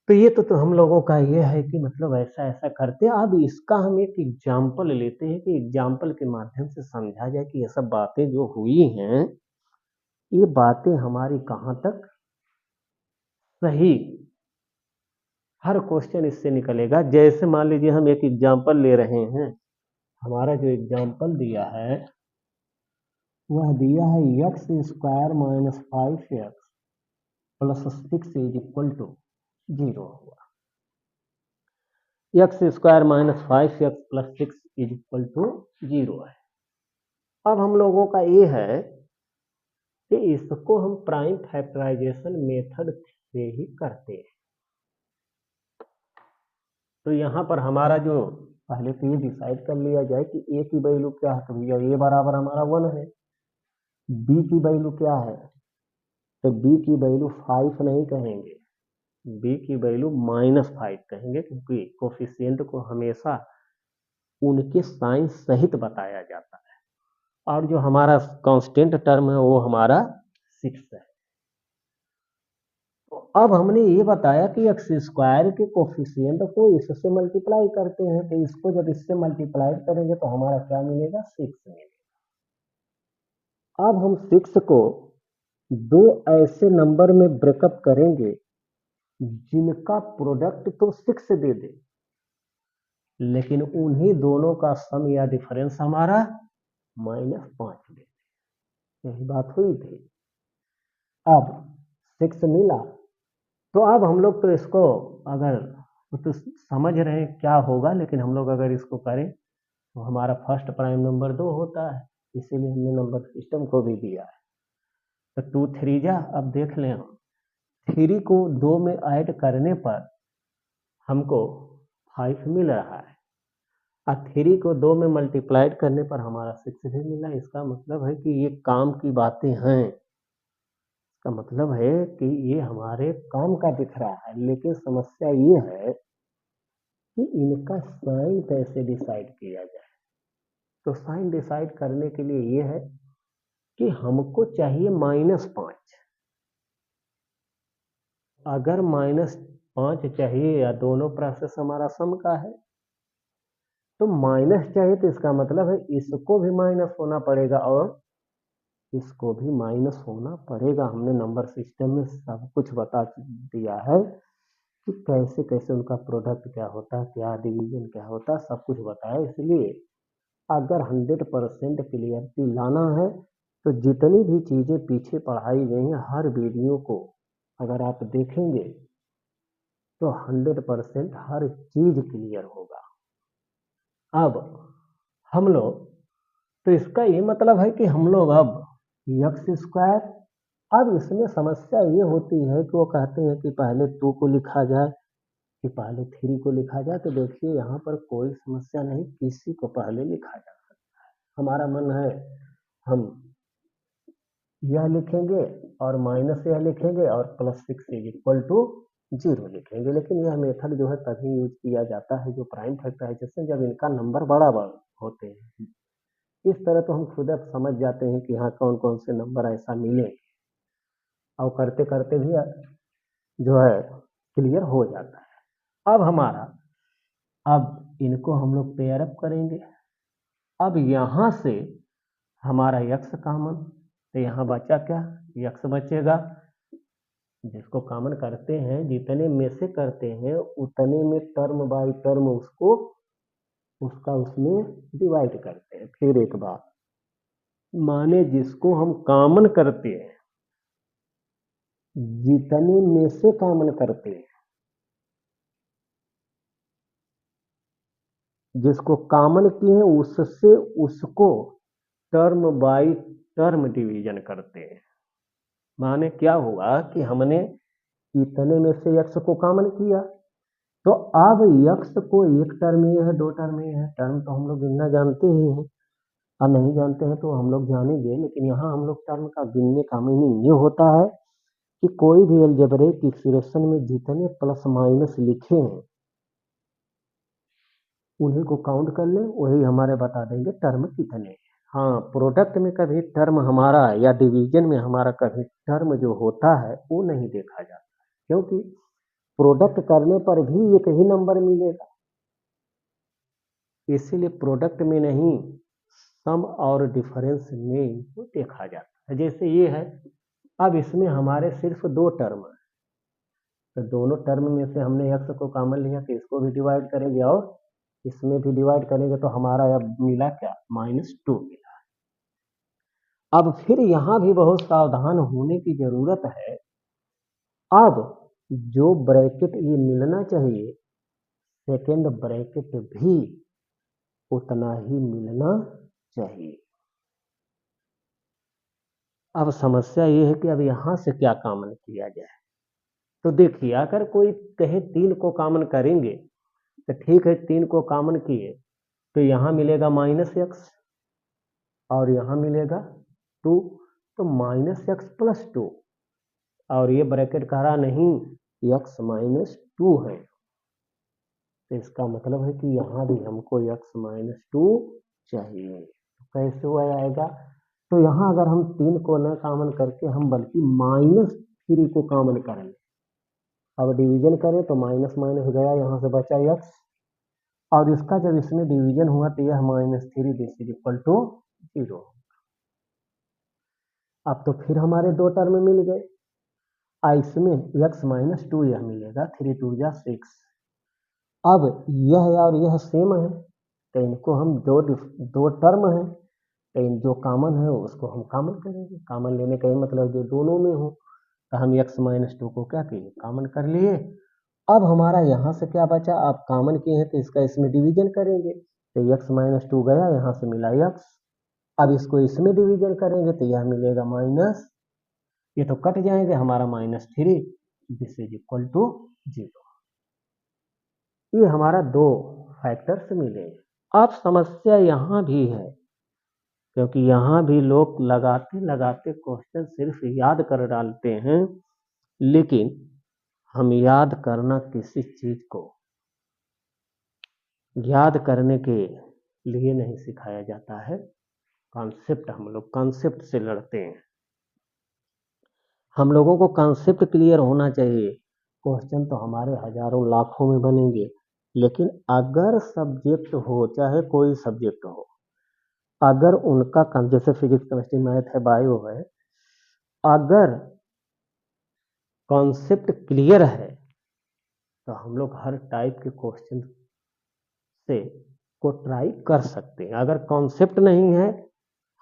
तो ये तो हम लोगों का ये है कि मतलब ऐसा ऐसा करते हैं। अब इसका हम एक एग्जाम्पल लेते हैं कि एग्जाम्पल के माध्यम से समझा जाए कि ये सब बातें जो हुई हैं, ये बातें हमारी कहाँ तक सही। हर क्वेश्चन इससे निकलेगा। जैसे मान लीजिए हम एक एग्जाम्पल ले रहे हैं, हमारा जो एग्जाम्पल दिया है वह दिया है x square minus 5x plus 6 is equal to 0 हुआ। X square minus 5x plus 6 is equal to 0 है। अब हम लोगों का ये है कि इसको हम प्राइम फैक्टराइजेशन मेथड से ही करते हैं। तो यहाँ पर हमारा जो पहले तो ये डिसाइड कर लिया जाए कि ए की वैल्यू क्या है, तो भैया ए बराबर हमारा 1 है। बी की वैल्यू क्या है, तो बी की वैल्यू 5 नहीं कहेंगे, बी की वैल्यू -5 कहेंगे, क्योंकि कोफिशिएंट को हमेशा उनके साइन सहित बताया जाता है। और जो हमारा कांस्टेंट टर्म है वो हमारा 6 है। तो अब हमने ये बताया कि एक्स स्क्वायर के कोफिशिएंट को इससे मल्टीप्लाई करते हैं, तो इसको जब इससे मल्टीप्लाई करेंगे तो हमारा क्या मिलेगा, 6 मिलेगा। अब हम 6 को दो ऐसे नंबर में ब्रेकअप करेंगे जिनका प्रोडक्ट तो 6 दे दे, लेकिन उन्हीं दोनों का सम या डिफरेंस हमारा -5 दे दे। यही बात हुई थी। अब 6 मिला, तो अब हम लोग तो इसको अगर तो समझ रहे हैं क्या होगा, लेकिन हम लोग अगर इसको करें तो हमारा फर्स्ट प्राइम नंबर 2 होता है, इसीलिए हमने नंबर सिस्टम को भी दिया है। तो 2 3 जा, अब देख लें हम 3 को 2 में ऐड करने पर हमको 5 मिल रहा है, और 3 को 2 में मल्टीप्लाइड करने पर हमारा 6 भी मिला। इसका मतलब है कि ये काम की बातें हैं, इसका मतलब है कि ये हमारे काम का दिख रहा है। लेकिन समस्या ये है कि इनका साइन कैसे डिसाइड किया जाए। तो साइन डिसाइड करने के लिए ये है कि हमको चाहिए -5। अगर -5 चाहिए या दोनों प्रोसेस हमारा सम का है, तो माइनस चाहिए, तो इसका मतलब है इसको भी माइनस होना पड़ेगा और इसको भी माइनस होना पड़ेगा। हमने नंबर सिस्टम में सब कुछ बता दिया है कि कैसे कैसे उनका प्रोडक्ट क्या होता है, क्या डिवीजन क्या होता है, सब कुछ बताया। इसलिए अगर 100% क्लियरिटी लाना है तो जितनी भी चीज़ें पीछे पढ़ाई गई हैं, हर वीडियो को अगर आप देखेंगे तो 100% हर चीज़ क्लियर होगा। अब हम लोग, तो इसका ये मतलब है कि हम लोग अब x², अब इसमें समस्या ये होती है कि वो कहते हैं कि पहले 2 को लिखा जाए कि पहले 3 को लिखा जाए। तो देखिए यहाँ पर कोई समस्या नहीं, किसी को पहले लिखा जा सकता है। हमारा मन है हम यह लिखेंगे और माइनस यह लिखेंगे और +6 = 0 लिखेंगे, लेकिन यह मेथड जो है तभी यूज किया जाता है जो प्राइम फैक्टराइजेशन, जब इनका नंबर बड़ा होते हैं। इस तरह तो हम खुद अब समझ जाते हैं कि यहाँ कौन कौन से नंबर ऐसा मिले, और करते करते भी जो है क्लियर हो जाता है। अब हमारा, अब इनको हम लोग पेयर अप करेंगे। अब यहाँ से हमारा x कॉमन, तो यहाँ बचा क्या, x बचेगा, जिसको कॉमन करते हैं, जितने में से करते हैं उतने में टर्म बाय टर्म उसका उसमें डिवाइड करते हैं। फिर एक बार माने जिसको हम कॉमन करते हैं, जितने में से कॉमन करते हैं, जिसको कॉमन किए हैं उससे उसको टर्म बाय टर्म डिवीजन करते हैं। माने क्या हुआ कि हमने इतने में से x को कॉमन किया, तो अब x को एक टर्म ये है, दो टर्म ये है। टर्म तो हम लोग गिनना जानते ही हैं, और नहीं जानते हैं तो हम लोग जानेंगे। लेकिन यहाँ हम लोग टर्म का गिनने का मीनिंग ये होता है कि कोई भी अलजेब्रिक एक्सप्रेशन में जितने प्लस माइनस लिखे हैं उन्हीं को काउंट कर लें, वही हमारे बता देंगे टर्म कितने हैं। हाँ, प्रोडक्ट में कभी टर्म हमारा या डिवीजन में हमारा कभी टर्म जो होता है वो नहीं देखा जाता, क्योंकि प्रोडक्ट करने पर भी एक ही नंबर मिलेगा, इसीलिए प्रोडक्ट में नहीं सम और डिफरेंस में इनको देखा जाता है। जैसे ये है, अब इसमें हमारे सिर्फ 2 टर्म है, तो दोनों टर्म में से हमने x को कॉमन लिया, तो इसको भी डिवाइड करेंगे और इसमें भी डिवाइड करेंगे, तो हमारा अब मिला क्या, -2 मिला। अब फिर यहाँ भी बहुत सावधान होने की जरूरत है। अब जो ब्रैकेट ये मिलना चाहिए, सेकेंड ब्रैकेट भी उतना ही मिलना चाहिए। अब समस्या ये है कि अब यहाँ से क्या कॉमन किया जाए। तो देखिए, अगर कोई कहे 3 को कॉमन करेंगे, तो ठीक है, 3 को कॉमन किए तो यहाँ मिलेगा -x और यहाँ मिलेगा 2, तो -x+2, और ये ब्रैकेट कह रहा नहीं x-2 है, तो इसका मतलब है कि यहाँ भी हमको x-2 चाहिए। तो कैसे हुआ आएगा, तो यहाँ अगर हम 3 को न कॉमन करके हम बल्कि -3 को कॉमन करें, अब डिवीजन करें तो माइनस माइनस गया, यहाँ से बचा x, और इसका जब इसमें डिवीजन हुआ तो यह -3 = 0। अब तो फिर हमारे 2 टर्म मिल गए, इसमें x-2 यह मिलेगा, 3 2 जा 6। अब यह और यह सेम है, तो इनको हम दो टर्म है, तो इन जो कॉमन है उसको हम कॉमन करेंगे। कॉमन लेने का ये मतलब जो दोनों में हो, तो हम x-2 को क्या किए, कॉमन कर लिए। अब हमारा यहाँ से क्या बचा, आप कॉमन किए हैं तो इसका इसमें डिवीजन करेंगे, तो x माइनस 2 गया, यहाँ से मिला x। अब इसको इसमें डिवीजन करेंगे तो यह मिलेगा माइनस, ये तो कट जाएंगे, हमारा -3, दिस इज इक्वल टू 0। ये हमारा दो फैक्टर्स मिले। अब समस्या यहाँ भी है, क्योंकि यहाँ भी लोग लगाते लगाते क्वेश्चन सिर्फ याद कर डालते हैं, लेकिन हम याद करना किसी चीज को याद करने के लिए नहीं सिखाया जाता है। कॉन्सेप्ट, हम लोग कॉन्सेप्ट से लड़ते हैं। हम लोगों को कॉन्सेप्ट क्लियर होना चाहिए। क्वेश्चन तो हमारे हजारों लाखों में बनेंगे, लेकिन अगर सब्जेक्ट हो, चाहे कोई सब्जेक्ट हो, अगर उनका जैसे फिजिक्स, केमिस्ट्री, मैथ है, बायो है, अगर कॉन्सेप्ट क्लियर है तो हम लोग हर टाइप के क्वेश्चन से को ट्राई कर सकते हैं। अगर कॉन्सेप्ट नहीं है,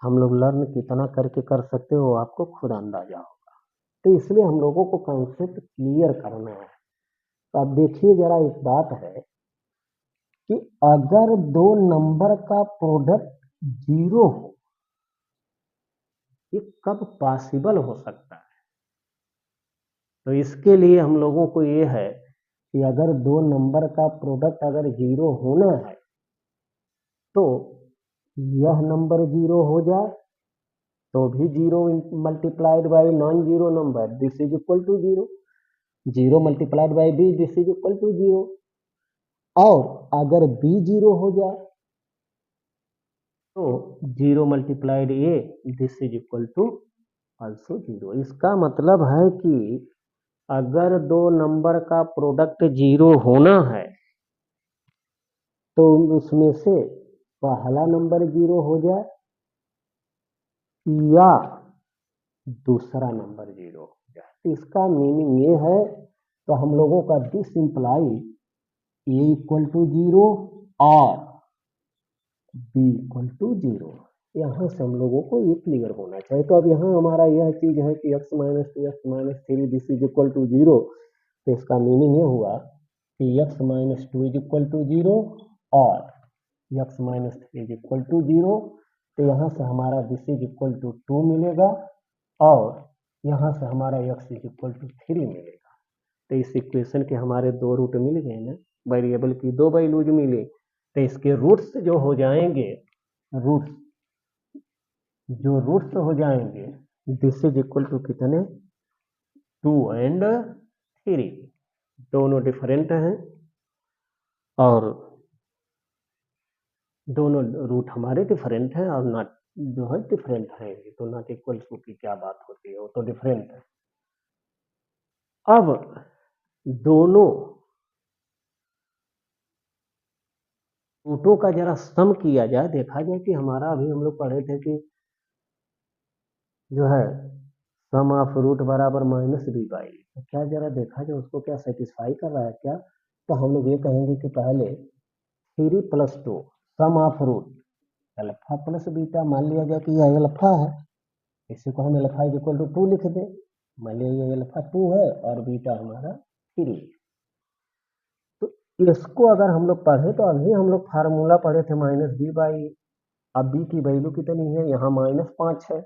हम लोग लर्न कितना करके कर सकते हो आपको खुद अंदाजा होगा। तो इसलिए हम लोगों को कॉन्सेप्ट क्लियर करना है। तो अब देखिए जरा, एक बात है कि अगर दो नंबर का प्रोडक्ट 0 हो, ये कब पॉसिबल हो सकता है? तो इसके लिए हम लोगों को ये है कि अगर दो नंबर का प्रोडक्ट अगर 0 होना है तो यह नंबर 0 हो जाए तो भी 0 multiplied by non zero number, this is equal to 0। 0 multiplied by b, this is equal to 0। और अगर b 0 हो जाए तो 0 multiplied a, this is equal to also 0। इसका मतलब है कि अगर दो नंबर का प्रोडक्ट 0 होना है तो उसमें से पहला नंबर 0 हो जाए या दूसरा नंबर 0 हो जाए। इसका मीनिंग ये है, तो हम लोगों का this imply a equal to 0 और b इक्वल टू 0। यहाँ से हम लोगों को ये क्लियर होना चाहिए। तो अब यहाँ हमारा यह चीज है कि x minus 2 x minus 3 this is equal to 0। तो इसका मीनिंग ये हुआ कि x minus 2 is equal to 0 और x minus 3 is equal to 0। तो यहाँ से हमारा दिस इज इक्वल टू 2 मिलेगा और यहाँ से हमारा x इज इक्वल टू 3 मिलेगा। तो इस इक्वेशन के हमारे दो रूट मिल गए ना, वेरिएबल की दो वैल्यूज मिले। तो इसके रूट्स जो हो जाएंगे, रूट्स जो रूट्स हो जाएंगे, दिस इज इक्वल टू कितने, 2 एंड 3। दोनों डिफरेंट हैं और दोनों रूट हमारे डिफरेंट हैं, और नॉट जो है डिफरेंट है, तो नॉट इक्वल टू की क्या बात होती है, वो तो डिफरेंट है। अब दोनों रूटों का जरा सम किया जाए, देखा जाए कि हमारा, अभी हम लोग पढ़े थे कि जो है सम ऑफ रूट बराबर -b बाई, तो क्या जरा देखा जाए उसको क्या सेटिस्फाई कर रहा है क्या। तो हम लोग ये कहेंगे कि पहले 3 + 2 sum of root alpha plus beta, मान लिया जाए कि यह अल्फा है, इसी को हम अल्फा इज इक्वल टू 2 लिख दें। मान लिया ये अल्फा 2 है और बीटा हमारा 3। तो इसको अगर हम लोग पढ़े तो अभी हम लोग फार्मूला पढ़े थे -b बाई, अब b की वैल्यू कितनी है, यहाँ -5 है,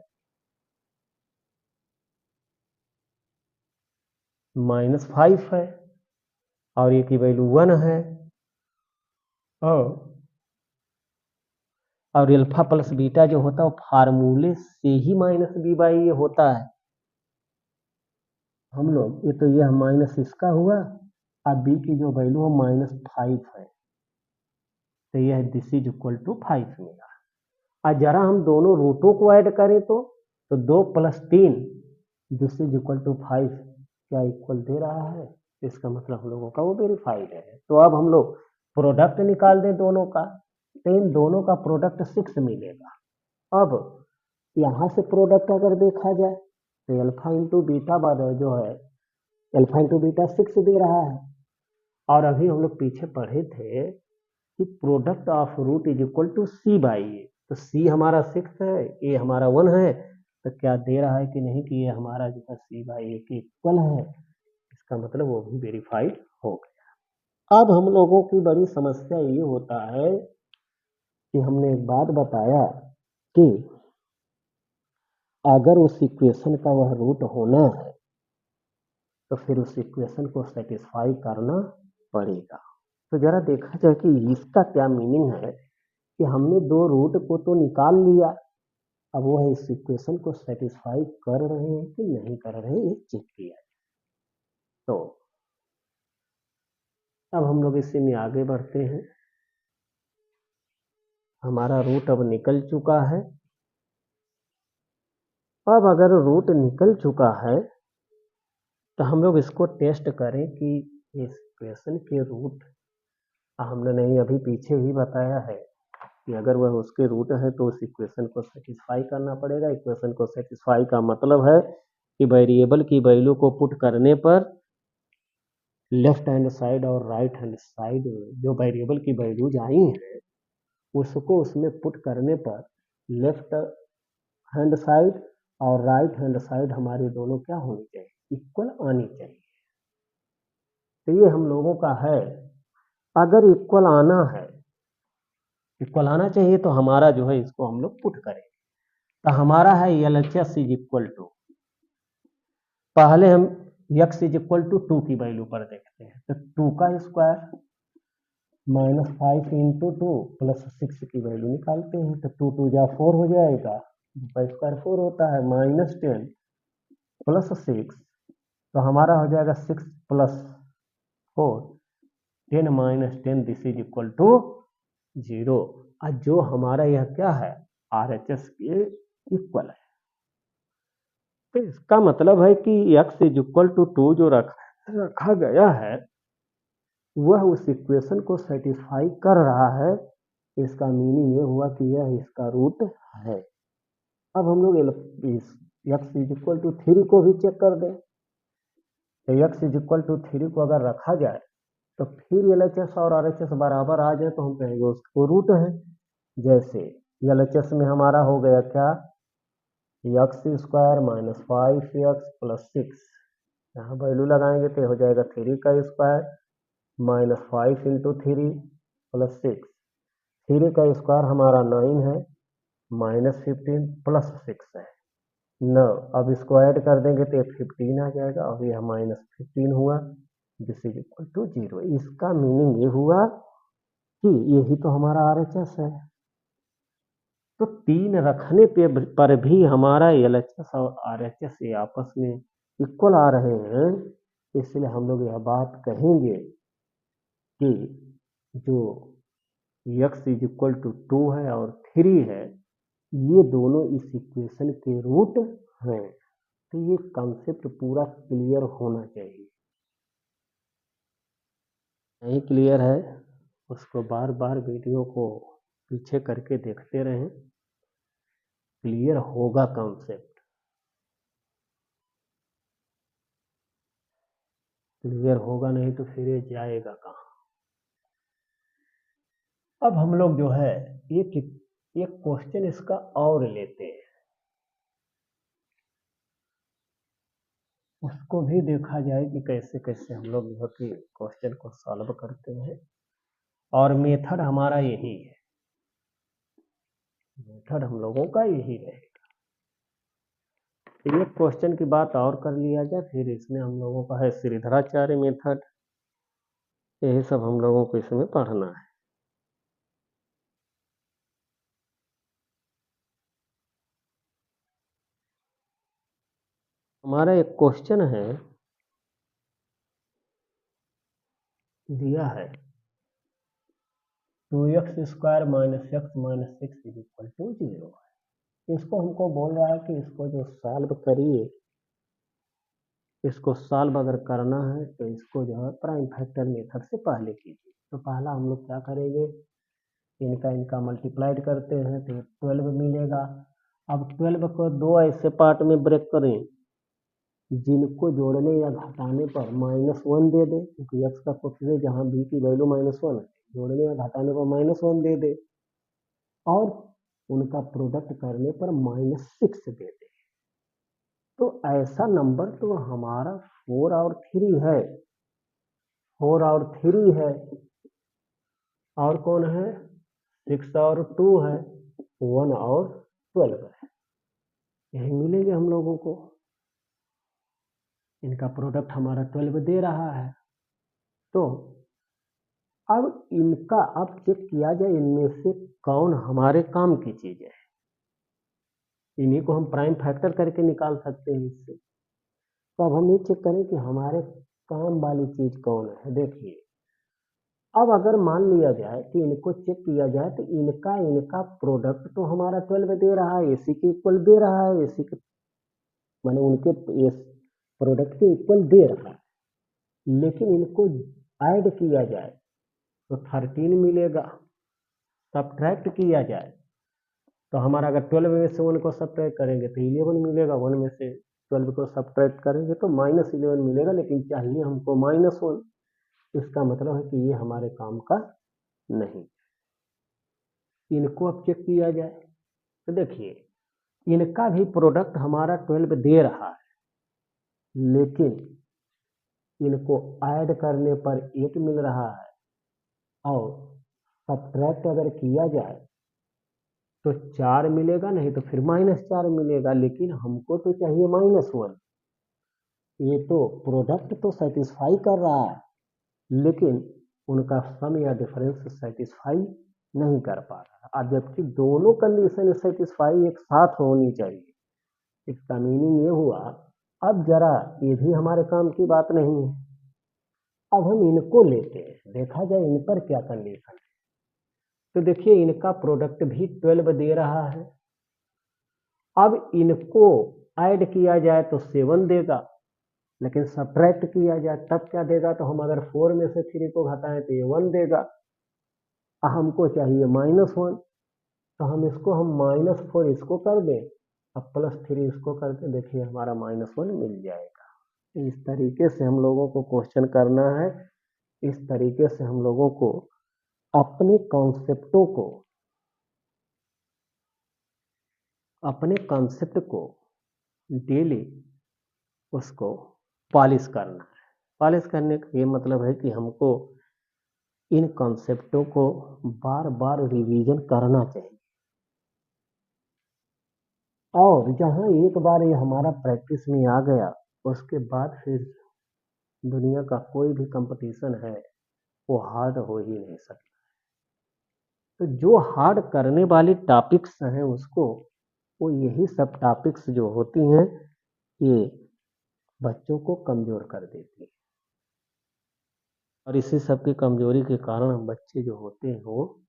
-5 है और ये की वैल्यू 1 है, और अल्फा प्लस बीटा जो होता है वो फार्मूले से ही -b बाई ये होता है। हम लोग ये तो यह माइनस इसका हुआ, अब b की जो वैल्यू है -5 है, तो यह दिस इज इक्वल टू 5 मिला। और जरा हम दोनों रूटों को ऐड करें तो 2 + 3 दिस इज इक्वल टू 5 क्या इक्वल दे रहा है, इसका मतलब हम लोगों का वो वेरीफाइड है। तो अब हम लोग प्रोडक्ट निकाल दें दोनों का, तो इन दोनों का प्रोडक्ट 6 मिलेगा। अब यहाँ से प्रोडक्ट अगर देखा जाए तो अल्फा इंटू बीटा जो है, अल्फा इंटू बीटा 6 दे रहा है। और अभी हम लोग पीछे पढ़े थे कि product of root is equal to c by a, तो c हमारा 6 है, a हमारा 1 है, तो क्या दे रहा है कि नहीं कि ये हमारा जो है c बाई ए के इक्वल है, इसका मतलब वो भी वेरीफाइड हो गया। अब हम लोगों की बड़ी समस्या ये होता है कि हमने एक बात बताया कि अगर उस इक्वेशन का वह रूट होना है तो फिर उस इक्वेशन को सेटिस्फाई करना पड़ेगा। तो जरा देखा जाए कि इसका क्या मीनिंग है कि हमने दो रूट को तो निकाल लिया, अब वह इस इक्वेशन को सेटिस्फाई कर रहे हैं कि नहीं कर रहे हैं ये चेक किया। तो अब हम लोग इसी में आगे बढ़ते हैं। हमारा रूट अब निकल चुका है। अब अगर रूट निकल चुका है तो हम लोग इसको टेस्ट करें कि इस इक्वेशन के रूट, हमने नहीं अभी पीछे ही बताया है कि अगर वह उसके रूट है तो उस इक्वेशन को सेटिस्फाई करना पड़ेगा। इक्वेशन को सेटिस्फाई का मतलब है कि वेरिएबल की वैल्यू को पुट करने पर लेफ्ट हैंड साइड और राइट हैंड साइड जो वेरिएबल की वैल्यूज आई हैं उसको उसमें पुट करने पर लेफ्ट हैंड साइड और राइट हैंड साइड हमारी दोनों क्या होनी चाहिए, इक्वल आनी चाहिए। तो ये हम लोगों का है। अगर इक्वल आना है, इक्वल आना चाहिए तो हमारा जो है इसको हम लोग पुट करें। तो हमारा है LHS इज इक्वल टू, पहले हम x इज इक्वल टू 2 की वैल्यू पर देखते हैं। तो 2 का स्क्वायर माइनस 5 इंटू 2 प्लस 6 की वैल्यू निकालते हैं। तो 2 2 जा 4 हो जाएगा, का स्क्वायर 4 होता है, माइनस 10 प्लस 6, तो हमारा हो जाएगा 6 plus 4, 10 minus 10, this is equal to 0। आज जो हमारा यह क्या है, RHS के इक्वल है। तो इसका मतलब है कि x इज इक्वल टू 2 जो रखा गया है वह उस इक्वेशन को सेटिस्फाई कर रहा है। इसका मीनिंग ये हुआ कि यह इसका रूट है। अब हम लोग इस x इज इक्वल टू 3 को भी चेक कर दें। तो x इज इक्वल टू 3 को अगर रखा जाए तो फिर LHS और RHS बराबर आ जाए तो हम कहेंगे उसको रूट है। जैसे LHS में हमारा हो गया क्या, x square minus 5x plus 6, यहाँ वैल्यू लगाएंगे तो हो जाएगा 3 का स्क्वायर माइनस 5 इंटू 3 प्लस 6, 3 का स्क्वायर हमारा 9 है, माइनस 15 प्लस 6 है 9। अब इसको ऐड कर देंगे तो 15 आ जाएगा और यह माइनस 15 हुआ, दिस इज इक्वल टू 0। इसका मीनिंग ये हुआ कि यही तो हमारा RHS है। तो 3 रखने पर भी हमारा LHS और RHS ये आपस में इक्वल आ रहे हैं। इसलिए हम लोग यह बात कहेंगे कि जो x इज इक्वल टू 2 है और 3 है ये दोनों इस इक्वेशन के रूट हैं। तो ये कॉन्सेप्ट पूरा क्लियर होना चाहिए। नहीं क्लियर है उसको बार बार वीडियो को पीछे करके देखते रहें, क्लियर होगा कॉन्सेप्ट। क्लियर होगा नहीं तो फिर ये जाएगा कहाँ। अब हम लोग जो है एक क्वेश्चन इसका और लेते हैं, उसको भी देखा जाए कि कैसे कैसे हम लोग जो कि क्वेश्चन को सॉल्व करते हैं। और मेथड हमारा यही है, मेथड हम लोगों का यही रहेगा। एक क्वेश्चन की बात और कर लिया जाए, फिर इसमें हम लोगों का है श्रीधराचार्य मेथड, यही सब हम लोगों को इसमें पढ़ना है। हमारा एक क्वेश्चन है दिया है 2x square minus x minus 6 is equal to 0 है। इसको हमको बोल रहा है कि इसको जो सॉल्व करिए, इसको सॉल्व अगर करना है तो इसको जो है प्राइम फैक्टर मेथड से पहले कीजिए। तो पहला हम लोग क्या करेंगे, इनका मल्टीप्लाइड करते हैं तो 12 मिलेगा। अब 12 को दो ऐसे पार्ट में ब्रेक करें जिनको जोड़ने या घटाने पर -1 दे दे, क्योंकि x का कोफिशिएंट जहाँ b की वैल्यू -1 है, जोड़ने या घटाने पर -1 दे दे और उनका प्रोडक्ट करने पर -6 दे दे। तो ऐसा नंबर तो हमारा 4 और 3 है, 4 और 3 है, और कौन है 6 और 2 है, 1 और 12 है, यही मिलेंगे हम लोगों को। इनका प्रोडक्ट हमारा 12 दे रहा है। तो अब इनका अब चेक किया जाए इनमें से कौन हमारे काम की चीज है। इन्हीं को हम प्राइम फैक्टर करके निकाल सकते हैं इससे। तो अब हम ये चेक करें कि हमारे काम वाली चीज कौन है। देखिए, अब अगर मान लिया जाए कि इनको चेक किया जाए तो इनका प्रोडक्ट तो हमारा 12 दे रहा है, एसी के इक्वल दे रहा है, एसी के माने उनके प्रोडक्ट के इक्वल दे रहा है, लेकिन इनको ऐड किया जाए तो 13 मिलेगा। सब्ट्रैक्ट किया जाए तो हमारा अगर 12 में से 1 को सब्ट्रैक्ट करेंगे तो 11 मिलेगा, 1 में से 12 को सब्ट्रैक्ट करेंगे तो -11 मिलेगा, लेकिन चाहिए हमको -1। इसका मतलब है कि ये हमारे काम का नहीं। इनको अब चेक किया जाए तो देखिए, इनका भी प्रोडक्ट हमारा 12 दे रहा है, लेकिन इनको ऐड करने पर 8 मिल रहा है, और सब्ट्रैक्ट अगर किया जाए तो 4 मिलेगा, नहीं तो फिर -4 मिलेगा, लेकिन हमको तो चाहिए -1। ये तो प्रोडक्ट तो सेटिस्फाई कर रहा है, लेकिन उनका सम या डिफरेंस सेटिस्फाई नहीं कर पा रहा। अब जबकि दोनों कंडीशन सेटिस्फाई एक साथ होनी चाहिए। इसका मीनिंग ये हुआ, अब जरा ये भी हमारे काम की बात नहीं है। अब हम इनको लेते हैं, देखा जाए इन पर क्या कंडीशन है। तो देखिए, इनका प्रोडक्ट भी 12 दे रहा है। अब इनको ऐड किया जाए तो 7 देगा, लेकिन सब्ट्रैक्ट किया जाए तब क्या देगा, तो हम अगर 4 में से 3 को घटाएं तो ये 1 देगा। हमको चाहिए -1, तो हम -4 इसको कर दें, अब +3 इसको कर दें, देखिए हमारा -1 मिल जाएगा। इस तरीके से हम लोगों को क्वेश्चन करना है। इस तरीके से हम लोगों को अपने कॉन्सेप्ट को डेली उसको पॉलिश करना है। पॉलिश करने का ये मतलब है कि हमको इन कॉन्सेप्टों को बार बार रिवीजन करना चाहिए, और जहां एक बार ये हमारा प्रैक्टिस में आ गया, उसके बाद फिर दुनिया का कोई भी कंपटीशन है वो हार्ड हो ही नहीं सकता। तो जो हार्ड करने वाली टॉपिक्स हैं उसको, वो यही सब टॉपिक्स जो होती हैं ये बच्चों को कमजोर कर देती है, और इसी सब की कमजोरी के कारण हम बच्चे जो होते हैं वो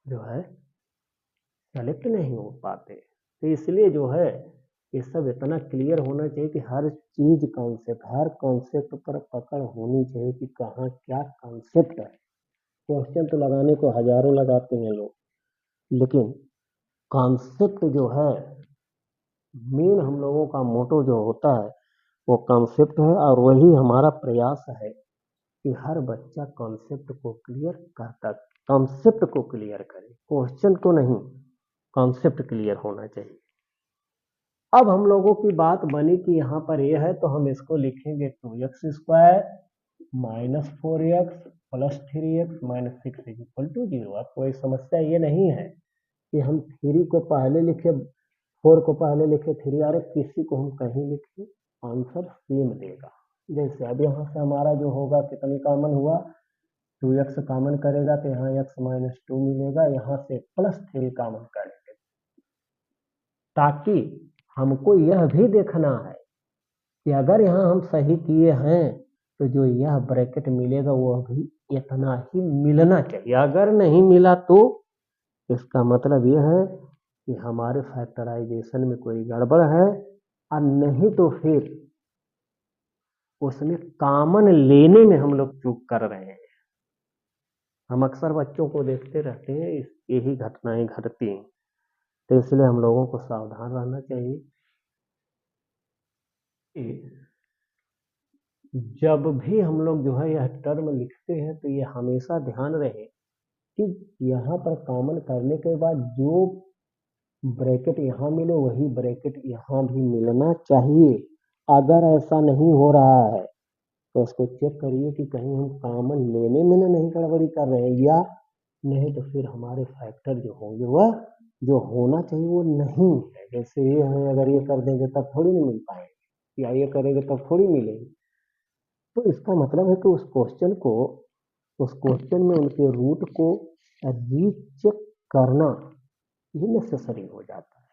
जो है सेलेक्ट नहीं हो पाते। तो इसलिए जो है ये सब इतना क्लियर होना चाहिए कि हर कॉन्सेप्ट पर पकड़ होनी चाहिए कि कहाँ क्या कॉन्सेप्ट है। क्वेश्चन तो लगाने को हजारों लगाते हैं लोग, लेकिन कॉन्सेप्ट जो है मेन हम लोगों का मोटो जो होता है वो कॉन्सेप्ट है, और वही हमारा प्रयास है कि हर बच्चा कॉन्सेप्ट को क्लियर करे, क्वेश्चन को नहीं, कॉन्सेप्ट क्लियर होना चाहिए। अब हम लोगों की बात बनी कि यहाँ पर ये है तो हम इसको लिखेंगे 2x² -4x + 3x - 6 = 0। अब कोई समस्या ये नहीं है कि हम 3 को पहले लिखे, 4 को पहले लिखे, 3 अरे किसी को हम कहीं लिखे, आंसर सेम देगा। जैसे अब यहाँ से हमारा जो होगा कितनी कॉमन हुआ, 2x कॉमन करेगा तो यहाँ x - 2 मिलेगा, यहाँ से +3 कॉमन करेंगे, ताकि हमको यह भी देखना है कि अगर यहाँ हम सही किए हैं तो जो यह ब्रैकेट मिलेगा वो भी इतना ही मिलना चाहिए। अगर नहीं मिला तो इसका मतलब यह है कि हमारे फैक्टराइजेशन में कोई गड़बड़ है, और नहीं तो फिर उसमें कॉमन लेने में हम लोग चूक कर रहे हैं। हम अक्सर बच्चों को देखते रहते हैं, यही घटनाएं घटती हैं, तो इसलिए हम लोगों को सावधान रहना चाहिए। जब भी हम लोग जो है यह टर्म लिखते हैं तो ये हमेशा ध्यान रहे कि यहाँ पर कॉमन करने के बाद जो ब्रैकेट यहाँ मिले वही ब्रैकेट यहाँ भी मिलना चाहिए। अगर ऐसा नहीं हो रहा है तो उसको चेक करिए कि कहीं हम कॉमन लेने में नहीं गड़बड़ी कर रहे हैं, या नहीं तो फिर हमारे फैक्टर जो होंगे वह जो होना चाहिए वो नहीं है। जैसे ये है, अगर ये कर देंगे तब थोड़ी नहीं मिल पाएंगे, या ये करेंगे तब थोड़ी मिलेंगे। तो इसका मतलब है कि उस क्वेश्चन में उनके रूट को रीचेक करना ये नेसेसरी हो जाता है।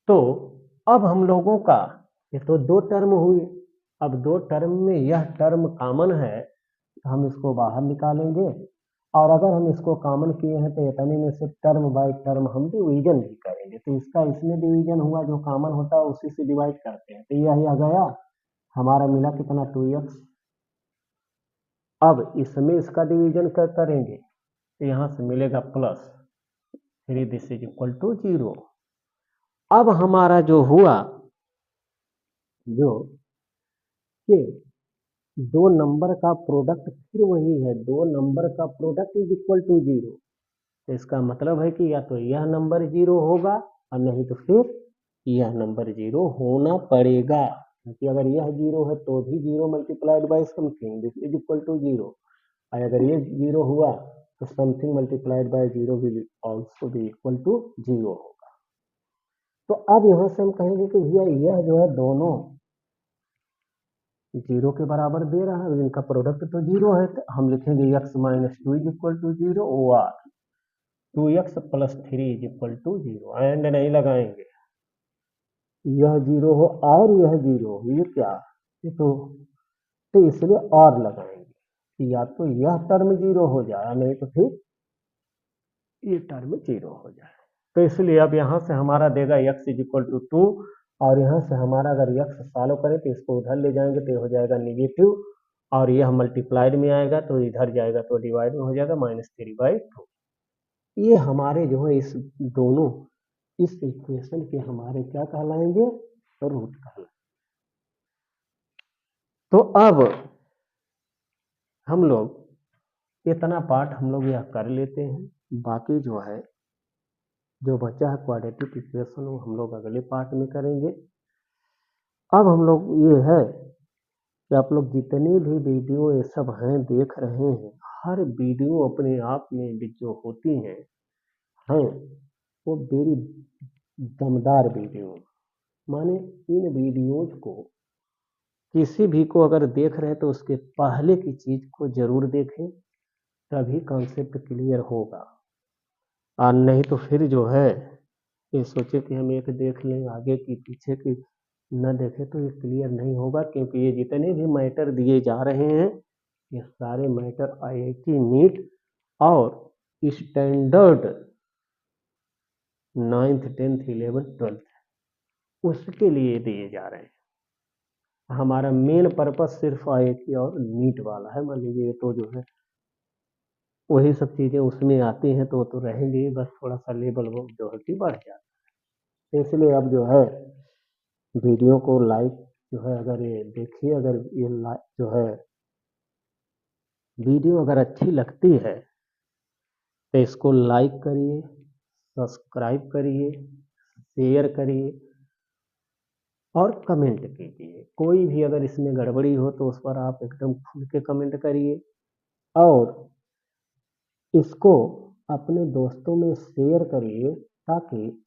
तो अब हम लोगों का ये तो दो टर्म हुए, अब दो टर्म में यह टर्म कॉमन है तो हम इसको बाहर निकालेंगे, और अगर हम इसको कॉमन किए हैं तो इतने में से टर्म बाय टर्म हम डिवीजन भी करेंगे। तो इसका इसमें डिवीजन हुआ, जो कॉमन होता है उसी से डिवाइड करते हैं, तो यह आ गया हमारा, मिला कितना 2x। अब इसमें इसका डिवीजन करेंगे तो यहां से मिलेगा +3, दिस इज इक्वल टू 0। अब हमारा जो हुआ, जो कि दो नंबर का प्रोडक्ट फिर वही है, दो नंबर का प्रोडक्ट इज इक्वल टू 0। तो इसका मतलब है कि या तो यह नंबर 0 होगा और नहीं तो फिर यह नंबर 0 होना पड़ेगा, क्योंकि अगर यह 0 है तो भी 0 multiplied by something this is equal to 0, और अगर ये 0 हुआ तो something multiplied by 0 will also be equal to 0 होगा। तो अब यहां से हम कहेंगे कि भैया यह जो है दोनों 0 के बराबर दे रहा है, इनका प्रोडक्ट तो 0 है, तो हम लिखेंगे x minus 2 is equal to 0 और 2x plus 3 is equal to 0, and नहीं लगाएंगे, यह 0 हो और यह 0 हो, ये क्या, ये तो इसलिए और लगाएंगे कि या तो यह टर्म 0 हो जाए नहीं तो फिर ये टर्म 0 हो जाए। तो इसलिए अब यहाँ से हमारा देगा x इज इक्वल टू 2, और यहाँ से हमारा अगर x सॉल्व करें तो इसको उधर ले जाएंगे तो ये हो जाएगा नेगेटिव, और यह मल्टीप्लाइड में आएगा तो इधर जाएगा तो डिवाइड में हो जाएगा -3/2। ये हमारे जो है इस दोनों इस इक्वेशन के हमारे क्या कहलाएंगे, रूट कहलाएंगे। तो अब हम लोग इतना पार्ट हम लोग यह कर लेते हैं, बाकी जो है जो बचा है क्वाड्रेटिक इक्वेशन वो हम लोग अगले पार्ट में करेंगे। अब हम लोग ये है कि आप लोग जितने भी वीडियो ये सब हैं देख रहे हैं, हर वीडियो अपने आप में जो होती हैं वो वेरी दमदार वीडियो, माने इन वीडियोज को किसी भी को अगर देख रहे हैं तो उसके पहले की चीज को जरूर देखें, तभी कॉन्सेप्ट क्लियर होगा, और नहीं तो फिर जो है ये सोचे कि हम एक देख लें आगे की पीछे की न देखें तो ये क्लियर नहीं होगा, क्योंकि ये जितने भी मैटर दिए जा रहे हैं ये सारे मैटर IIT नीट और standard 9th 10th 11th 12th उसके लिए दिए जा रहे हैं। हमारा मेन पर्पस सिर्फ IIT और नीट वाला है, मान लीजिए तो जो है वही सब चीजें उसमें आती हैं तो रहेंगे, बस थोड़ा सा लेवल वो जो है कि बढ़ जाता है। इसलिए अब जो है वीडियो को लाइक जो है, अगर ये देखिए, अगर ये जो है वीडियो अगर अच्छी लगती है तो इसको लाइक करिए, सब्सक्राइब करिए, शेयर करिए और कमेंट कीजिए। कोई भी अगर इसमें गड़बड़ी हो तो उस पर आप एकदम खुल के कमेंट करिए, और इसको अपने दोस्तों में शेयर करिए, ताकि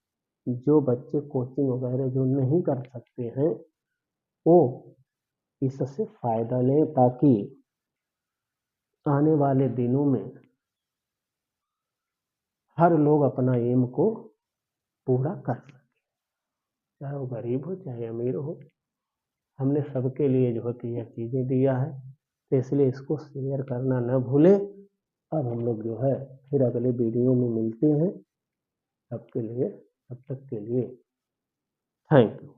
जो बच्चे कोचिंग वगैरह जो नहीं कर सकते हैं वो इससे फायदा लें, ताकि आने वाले दिनों में हर लोग अपना एम को पूरा कर सके, चाहे वो गरीब हो चाहे अमीर हो। हमने सबके लिए जो है यह चीज़ें दिया है, तो इसलिए इसको शेयर करना न भूलें। अब हम लोग जो है फिर अगले वीडियो में मिलते हैं, तब तक के लिए थैंक यू।